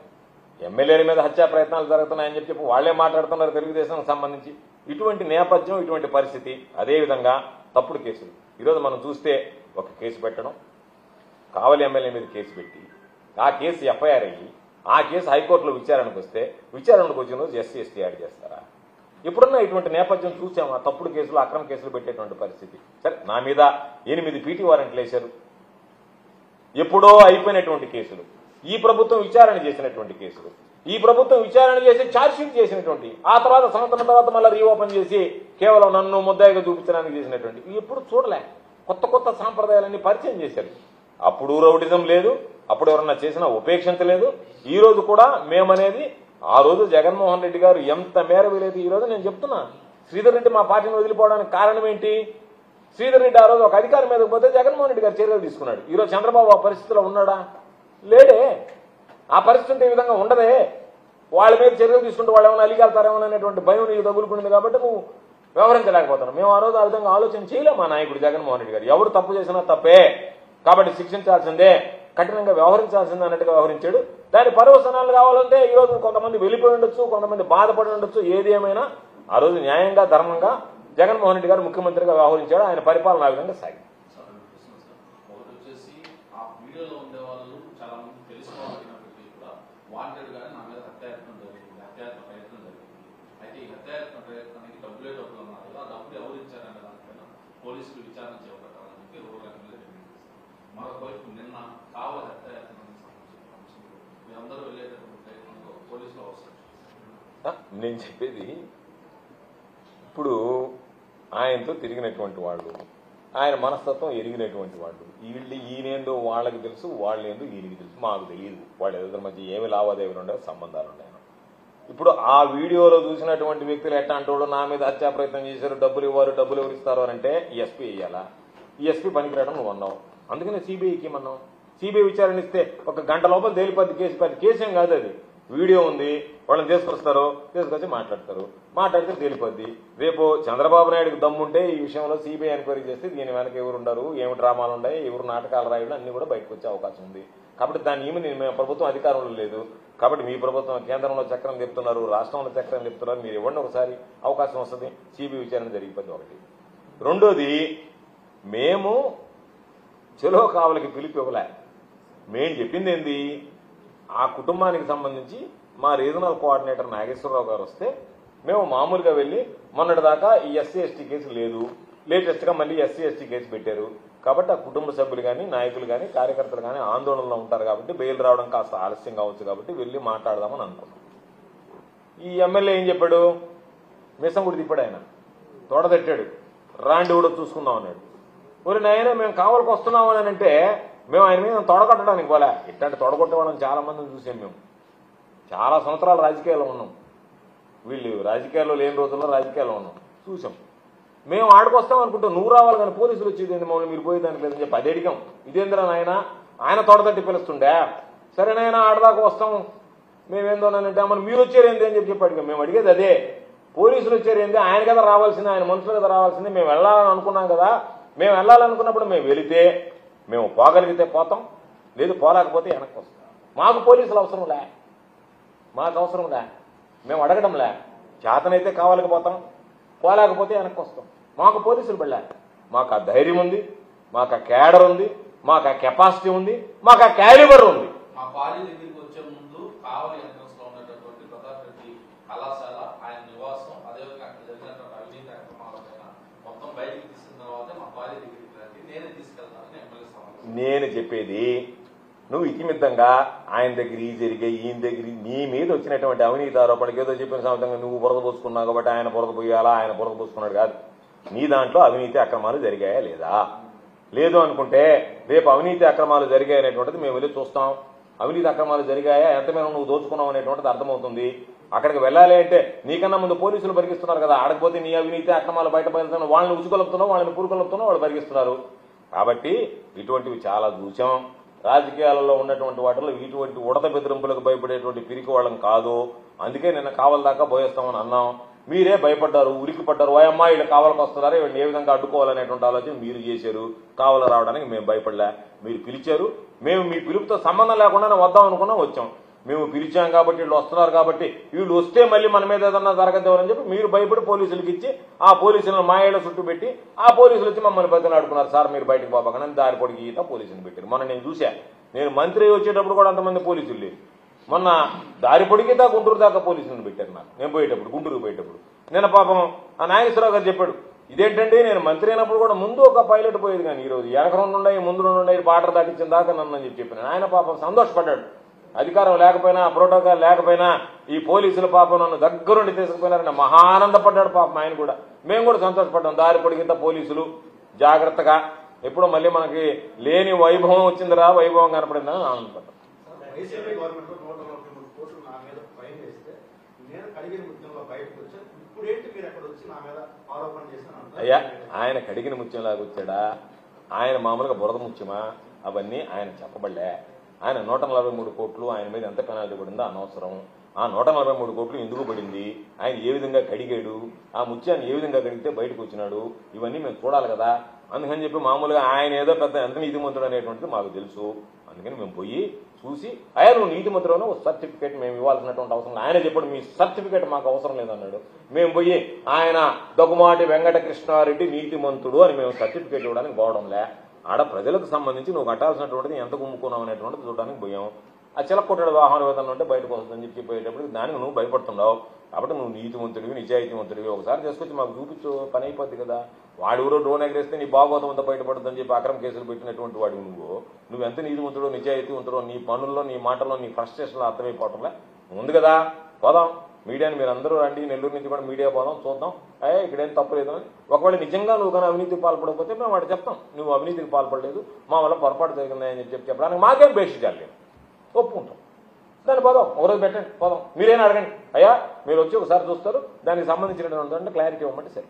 ఎమ్మెల్యేల మీద హత్యా ప్రయత్నాలు జరుగుతున్నాయని చెప్పి వాళ్లే మాట్లాడుతున్నారు తెలుగుదేశానికి సంబంధించి. ఇటువంటి నేపథ్యం, ఇటువంటి పరిస్థితి, అదేవిధంగా తప్పుడు కేసులు. ఈరోజు మనం చూస్తే ఒక కేసు పెట్టడం, కావలి ఎమ్మెల్యే మీద కేసు పెట్టి ఆ కేసు ఎఫ్ఐఆర్ అయ్యి ఆ కేసు హైకోర్టులో విచారణకు వస్తే విచారణకు వచ్చిన రోజు ఎస్సీ ఎస్టీ యాడ్ చేస్తారా? ఇప్పుడున్న ఇటువంటి నేపథ్యం చూసాము. ఆ తప్పుడు కేసులు అక్రమ కేసులు పెట్టేటువంటి పరిస్థితి. సరే, నా మీద 8 పీటీ వారెంట్లు వేశారు. ఎప్పుడో అయిపోయినటువంటి కేసులు, ఈ ప్రభుత్వం విచారణ చేసినటువంటి కేసులు, ఈ ప్రభుత్వం విచారణ చేసి ఛార్జ్షీట్ చేసినటువంటి, ఆ తర్వాత సంవత్సరం తర్వాత మళ్ళీ రీఓపెన్ చేసి కేవలం నన్ను ముద్దాయిగా చూపించడానికి చేసినటువంటి ఎప్పుడు చూడలే. కొత్త కొత్త సాంప్రదాయాలన్నీ పరిచయం చేశారు. అప్పుడు రౌడిజం లేదు, అప్పుడు ఎవరన్నా చేసినా ఉపేక్షించలేదు. ఈ రోజు కూడా మేమనేది ఆ రోజు జగన్మోహన్ రెడ్డి గారు ఎంత మేర వీలేదు. ఈ రోజు నేను చెప్తున్నా, శ్రీధర్ రెడ్డి మా పార్టీని వదిలిపోవడానికి కారణం ఏంటి? శ్రీధర్ రెడ్డి ఆ రోజు ఒక అధికారి మీదకి పోతే జగన్మోహన్ రెడ్డి గారు చర్యలు తీసుకున్నాడు. ఈ రోజు చంద్రబాబు ఆ పరిస్థితిలో ఉన్నాడా? లేడే. ఆ పరిస్థితి ఈ విధంగా ఉండదే. వాళ్ళ మీద చర్యలు తీసుకుంటే వాళ్ళు ఏమైనా అలిగెళ్తారేమో అనేటువంటి భయం నీకు తగులుకుంది కాబట్టి నువ్వు వ్యవహరించలేకపోతున్నావు. మేము ఆ రోజు ఆ విధంగా ఆలోచన చేయలేము. మా నాయకుడు జగన్మోహన్ రెడ్డి గారు ఎవరు తప్పు చేసినా తప్పే కాబట్టి శిక్షించాల్సిందే, కఠినంగా వ్యవహరించాల్సిందే అన్నట్టుగా వ్యవహరించాడు. దాని పర్యవసనాలు కావాలంటే ఈ రోజు కొంతమంది వెళ్ళిపోయి ఉండొచ్చు, కొంతమంది బాధపడి ఉండొచ్చు. ఏది ఏమైనా ఆ రోజు న్యాయంగా ధర్మంగా జగన్మోహన్ రెడ్డి గారు ముఖ్యమంత్రిగా వ్యవహరించాడు. ఆయన పరిపాలన ఆ విధంగా సాగింది. నేను చెప్పేది, ఇప్పుడు ఆయనతో తిరిగినటువంటి వాళ్ళు, ఆయన మనస్తత్వం ఎరిగినటువంటి వాళ్ళు, ఈయనేందో వాళ్ళకి తెలుసు, వాళ్ళేందో ఈయనకి తెలుసు, మాకు తెలియదు. వాళ్ళ ఎదురు మధ్య ఏమి లావాదేవీలు ఉండవు, సంబంధాలు ఉన్నాయి. ఇప్పుడు ఆ వీడియోలో చూసినటువంటి వ్యక్తులు ఎట్లా అంటూ నా మీద హత్యా ప్రయత్నం చేశారు, డబ్బులు ఇవ్వరు, డబ్బులు ఎవరు ఇస్తారు అంటే ఎస్పీ వేయాలా? ఈ ఎస్పీ పనికిరావడం నువ్వు అన్నావు, అందుకనే సిబిఐకి ఇమ్మన్నావు. సిబిఐ విచారణ ఇస్తే ఒక గంట లోపల తేలిపద్ది కేసు. పెద్ద కేసేం కాదు అది. వీడియో ఉంది, వాళ్ళని తీసుకొచ్చి మాట్లాడితే తేలిపద్ది. రేపు చంద్రబాబు నాయుడుకి దమ్ముంటే ఈ విషయంలో సిబిఐ ఎంక్వైరీ చేస్తే దీని వెనక ఎవరు ఉండరు, ఏమి డ్రామాలు ఉన్నాయి, ఎవరు నాటకాలు రాయడం అన్ని కూడా బయటకు వచ్చే అవకాశం ఉంది. కాబట్టి దాన్ని మేము ప్రభుత్వం అధికారంలో లేదు కాబట్టి మీ ప్రభుత్వం కేంద్రంలో చక్రం చెప్తున్నారు, రాష్ట్రంలో చక్రం చెప్తున్నారు, మీరు ఇవ్వండి ఒకసారి అవకాశం వస్తుంది, సిబిఐ విచారణ జరిగిపోద్ది. ఒకటి. రెండోది, మేము చెలో కావలికి పిలుపు ఇవ్వలే. మేము చెప్పింది ఏంది, ఆ కుటుంబానికి సంబంధించి మా రీజనల్ కోఆర్డినేటర్ నాగేశ్వరరావు గారు వస్తే మేము మామూలుగా వెళ్ళి మొన్నటిదాకా ఈ ఎస్సీ ఎస్టీ కేసు లేదు, లేటెస్ట్ గా మళ్ళీ ఎస్సీ ఎస్టీ కేసు పెట్టారు కాబట్టి ఆ కుటుంబ సభ్యులు కానీ నాయకులు కానీ కార్యకర్తలు కానీ ఆందోళనలో ఉంటారు కాబట్టి బెయిల్ రావడం కాస్త ఆలస్యం కావచ్చు కాబట్టి వెళ్ళి మాట్లాడదామని అనుకున్నాం. ఈ ఎమ్మెల్యే ఏం చెప్పాడు, మిసం కూడా తిప్పాడు, ఆయన తోడదట్టాడు, రాండి కూడా చూసుకుందాం అన్నాడు. మరి నాయన మేము కావలికి వస్తున్నామని అంటే మేము ఆయన మీద తొడగొట్టడానికి పోలే. ఇట్లాంటి తొడగొట్టేవాళ్ళని చాలా మందిని చూసాం. మేము చాలా సంవత్సరాలు రాజకీయాల్లో ఉన్నాం, వీళ్ళు రాజకీయాల్లో లేని రోజుల్లో రాజకీయాల్లో ఉన్నాం, చూసాం. మేము ఆడుకొస్తాం అనుకుంటాం, నువ్వు రావాలి కానీ పోలీసులు వచ్చేది మమ్మల్ని మీరు పోయేదానికి లేదని చెప్పి అది అడిగాం. ఇదేంద్రా నాయన, ఆయన తొడదట్టి పిలుస్తుండే, సరే నాయన ఆడదాకా వస్తాం మేమేందోనంటే మరి మీరు వచ్చారేంది అని చెప్పి అడిగాం. మేము అడిగేది అదే, పోలీసులు వచ్చారేంది, ఆయన కదా రావాల్సింది, ఆయన మనుషులు కదా రావాల్సింది, మేము వెళ్ళాలని అనుకున్నాం కదా. మేము వెళ్ళాలనుకున్నప్పుడు మేము వెళితే మేము పోగలిగితే పోతాం, లేదు పోలేకపోతే వెనక్కి వస్తాం. మాకు పోలీసులు అవసరంలే, మాకు అవసరంలే, మేము అడగడంలే. చేతనైతే కావాలికి పోతాం, పోలేకపోతే వెనక్కి వస్తాం. మాకు పోలీసులు వెళ్ళాలి. మాకు ఆ ధైర్యం ఉంది, మాకు ఆ క్యాడర్ ఉంది, మాకు ఆ కెపాసిటీ ఉంది, మాకు ఆ క్యాలిబర్ ఉంది. మా పార్టీ దగ్గరికి వచ్చే ముందు కావలి ఎంట్రన్స్ లో ఉన్నటువంటి ప్రతాప్ రెడ్డి కళాశాల, ఆయన నివాసం, అదేవిధంగా అక్కడ జరిగినటువంటి అవినీతి కార్యక్రమాలపైన మొత్తం బయటికి తీసుకున్న తర్వాత మా పార్టీ దగ్గరికి రండి, నేనే తీసుకెళ్తానని ఎమ్మెల్యే సమావేశం. నేను చెప్పేది, నువ్వు ఇతిమిద్దంగా ఆయన దగ్గర ఈ జరిగే ఈయన దగ్గర నీ మీద వచ్చినటువంటి అవినీతి ఆరోపణకి ఏదో చెప్పిన సమయంగా నువ్వు బురద పోసుకున్నావు కాబట్టి ఆయన బురద పోయాలా, ఆయన బురద పోసుకున్నాడు కాదు. నీ దాంట్లో అవినీతి అక్రమాలు జరిగాయా లేదా? లేదు అనుకుంటే రేపు అవినీతి అక్రమాలు జరిగాయనేటువంటిది మేము వెళ్ళి చూస్తాం. అవినీతి అక్రమాలు జరిగాయా, ఎంతమేర నువ్వు దోచుకున్నావు అనేటువంటిది అర్థమవుతుంది. అక్కడికి వెళ్ళాలి అంటే నీకన్నా ముందు పోలీసులు పరిగిస్తున్నారు కదా, ఆడకపోతే నీ అవినీతి అక్రమాలు బయటపడుతున్నావు, వాళ్ళని ఉచుకొలుపుతున్నావు, వాళ్ళని పురుకొలుపుతున్నావు, వాళ్ళు పరిగిస్తున్నారు. కాబట్టి ఇటువంటివి చాలా చూసాం. రాజకీయాలలో ఉన్నటువంటి వాటిలో ఇటువంటి ఉడత బెదిరింపులకు భయపడేటువంటి పిరికి వాళ్ళం కాదు. అందుకే నిన్న కావలి దాకా పోయేస్తామని అన్నాం. మీరే భయపడ్డారు, ఉరికి పడ్డారు. ఓయమ్మా వీళ్ళు కావలికి వస్తున్నారా, వీళ్ళని ఏ విధంగా అడ్డుకోవాలనేటువంటి ఆలోచన మీరు చేశారు. కావలి రావడానికి మేము భయపడలే, మీరు పిలిచారు. మేము మీ పిలుపుతో సంబంధం లేకుండానే వద్దాం అనుకున్నాం, వచ్చాం. మేము పిలిచాం కాబట్టి వీళ్ళు వస్తున్నారు కాబట్టి వీళ్ళు వస్తే మళ్ళీ మన మీద ఏదన్నా జరగదేవని చెప్పి మీరు భయపడి పోలీసులకు ఇచ్చి ఆ పోలీసులను మాయేళ్ళ చుట్టూ పెట్టి ఆ పోలీసులు వచ్చి మమ్మల్ని బతిలాడుకున్నారు. సార్ మీరు బయటకు పోబాకని దారి పొడికి ఈత పోలీసులు పెట్టారు. మొన్న నేను చూశా, నేను మంత్రి వచ్చేటప్పుడు కూడా అంతమంది పోలీసులు లేరు. మొన్న దారి పొడికి దా గుంటూరు దాకా పోలీసులను పెట్టారు నాకు, నేను పోయేటప్పుడు గుంటూరుకు పోయేటప్పుడు. నేను పాపం ఆ నాగేశ్వరరావు గారు చెప్పాడు, ఇదేంటంటే నేను మంత్రి అయినప్పుడు కూడా ముందు ఒక పైలట్ పోయేది, కానీ ఈరోజు వెనక రెండు ఉన్నాయి ముందు రెండు ఉన్నాయి బార్డర్ దాటించిన దాకా నన్ను అని చెప్పాను. ఆయన పాపం సంతోషపడ్డాడు. అధికారం లేకపోయినా ప్రోటోకాల్ లేకపోయినా ఈ పోలీసుల పాపం నన్ను దగ్గరుండి తీసుకుపోయినారని మహానందపడ్డాడు పాపం ఆయన కూడా. మేము కూడా సంతోషపడ్డాం. దారి పొడిగిత పోలీసులు జాగ్రత్తగా, ఎప్పుడో మళ్ళీ మనకి లేని వైభవం వచ్చిందిరా, వైభవం కనపడిందని ఆనందపడ్డాం. అయ్యా ఆయన కడిగిన ముత్యంలాగా వచ్చాడా, ఆయన మామూలుగా బురద ముత్యమా, అవన్నీ ఆయన చెప్పబడలే. ఆయన 143 కోట్లు ఆయన మీద ఎంత పెనాల్టీ పడిందో అనవసరం. ఆ 143 కోట్లు ఎందుకు పడింది, ఆయన ఏ విధంగా కడిగాడు, ఆ ముత్యాన్ని ఏ విధంగా కడిగితే బయటకు వచ్చినాడు, ఇవన్నీ మేము చూడాలి కదా. అందుకని చెప్పి మామూలుగా ఆయన ఏదో పెద్ద ఎంత నీతిమంతుడు అనేటువంటిది మాకు తెలుసు. అందుకని మేము పోయి చూసి, అయ్యా నువ్వు నీతిమంతుడు సర్టిఫికేట్ మేము ఇవ్వాల్సినటువంటి అవసరం, ఆయన చెప్పాడు మీ సర్టిఫికేట్ మాకు అవసరం లేదన్నాడు. మేము పోయి ఆయన దగ్గుమాటి వెంకటకృష్ణారెడ్డి నీతిమంతుడు అని మేము సర్టిఫికేట్ ఇవ్వడానికి పోవడంలే. ఆడ ప్రజలకు సంబంధించి నువ్వు కట్టాల్సినటువంటిది ఎంత గుమ్ముకున్నావు అనేటువంటిది చూడడానికి పోయాం. ఆ చిలకొట్టడు వాహనం ఏదన్నా ఉంటే బయటకు వస్తుందని చెప్పి పోయేటప్పుడు దానికి నువ్వు భయపడుతున్నావు. కాబట్టి నువ్వు నీతిమంతుడివి నిజాయితీమంతుడివి, ఒకసారి చేసుకొచ్చి మాకు చూపించు, పని అయిపోద్ది కదా. వాడు ఎవరో డ్రోన్ ఎగరేస్తే నీ భాగవతం అంతా బయటపడుతుందని చెప్పి అక్రమ కేసులు పెట్టినటువంటి వాడు నువ్వెంత నీతిమంతుడో నిజాయితీమంతుడో నీ పనుల్లో నీ మాటల్లో నీ ఫ్రస్ట్రేషన్లో అర్థమైపోవటంలే. ఉంది కదా, పోదాం మీడియాని మీరు అందరూ రండి, నెల్లూరు నుంచి కూడా మీడియా పోదాం, చూద్దాం ఇక్కడేం తప్పలేదు అని. ఒకవేళ నిజంగా నువ్వు కానీ అవినీతికి పాల్పడకపోతే మేము వాడు చెప్తాం నువ్వు అవినీతికి పాల్పడలేదు, మా వల్ల పొరపాటు జరిగిందని చెప్పి చెప్పడానికి మాకేం బేషించాలి, ఒప్పుకుంటాం. దాన్ని పోదాం, ఒకరోజు పెట్టండి పోదాం. మీరేనా అడగండి, అయ్యా మీరు వచ్చి ఒకసారి చూస్తారు, దానికి సంబంధించినటువంటి క్లారిటీ ఇవ్వమంటే సరే.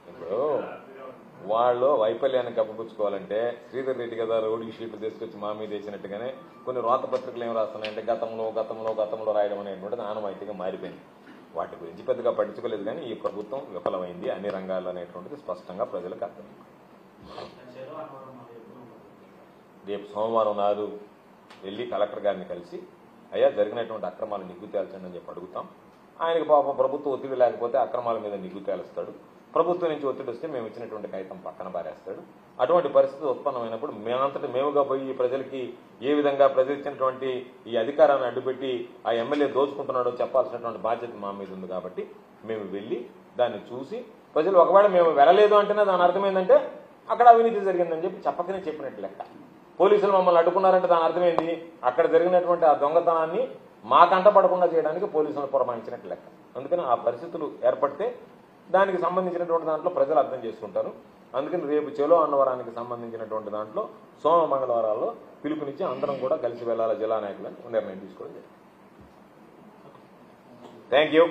ఇప్పుడు వాళ్ళు వైఫల్యాన్ని కప్పిపుచ్చుకోవాలంటే శ్రీధర్ రెడ్డి కదా రౌడీ షీట్లు తీసుకొచ్చి మా మీద వేసినట్టుగానే కొన్ని రోత పత్రికలు ఏం రాస్తున్నాయంటే గతంలో రాయడం అనేటువంటిది ఆనవాయితీగా మారిపోయింది. వాటి గురించి పెద్దగా పట్టించుకోలేదు, కానీ ఈ ప్రభుత్వం విఫలమైంది అన్ని రంగాల్లో అనేటువంటిది స్పష్టంగా ప్రజలకు అర్థమైంది. రేపు సోమవారం నాడు వెళ్ళి కలెక్టర్ గారిని కలిసి అయ్యా జరిగినటువంటి అక్రమాలు నిగ్గు తేల్చండి అని చెప్పి అడుగుతాం. ఆయనకి పాపం ప్రభుత్వ ఒత్తిడి లేకపోతే అక్రమాల మీద నిగ్గు తేలుస్తాడు. ప్రభుత్వం నుంచి ఒత్తిడి వస్తే మేము ఇచ్చినటువంటి కాగితం పక్కన పారేస్తాడు. అటువంటి పరిస్థితి ఉత్పన్నమైనప్పుడు మేమంతటి మేముగా పోయి ప్రజలకి ఏ విధంగా ప్రజలు ఇచ్చినటువంటి ఈ అధికారాన్ని అడ్డుపెట్టి ఆ ఎమ్మెల్యే దోచుకుంటున్నాడో చెప్పాల్సినటువంటి బాధ్యత మా మీద ఉంది. కాబట్టి మేము వెళ్ళి దాన్ని చూసి ప్రజలు ఒకవేళ మేము వెళ్ళలేదు అంటేనే దాని అర్థమైందంటే అక్కడ అవినీతి జరిగిందని చెప్పి చెప్పకనే చెప్పినట్టు లెక్క. పోలీసులు మమ్మల్ని అడ్డుకున్నారంటే దాని అర్థమైంది అక్కడ జరిగినటువంటి ఆ దొంగతనాన్ని మా కంట పడకుండా చేయడానికి పోలీసులను పురమాయించినట్టు లెక్క. అందుకని ఆ పరిస్థితులు ఏర్పడితే దానికి సంబంధించినటువంటి దాంట్లో ప్రజలు అర్థం చేసుకుంటారు. అందుకని రేపు చెలో అన్నవరానికి సంబంధించినటువంటి దాంట్లో సోమ మంగళవారాల్లో పిలుపునిచ్చి అందరం కూడా కలిసి వెళ్లాల జిల్లా నాయకులని నిర్ణయం తీసుకోవడం జరిగింది. Thank you.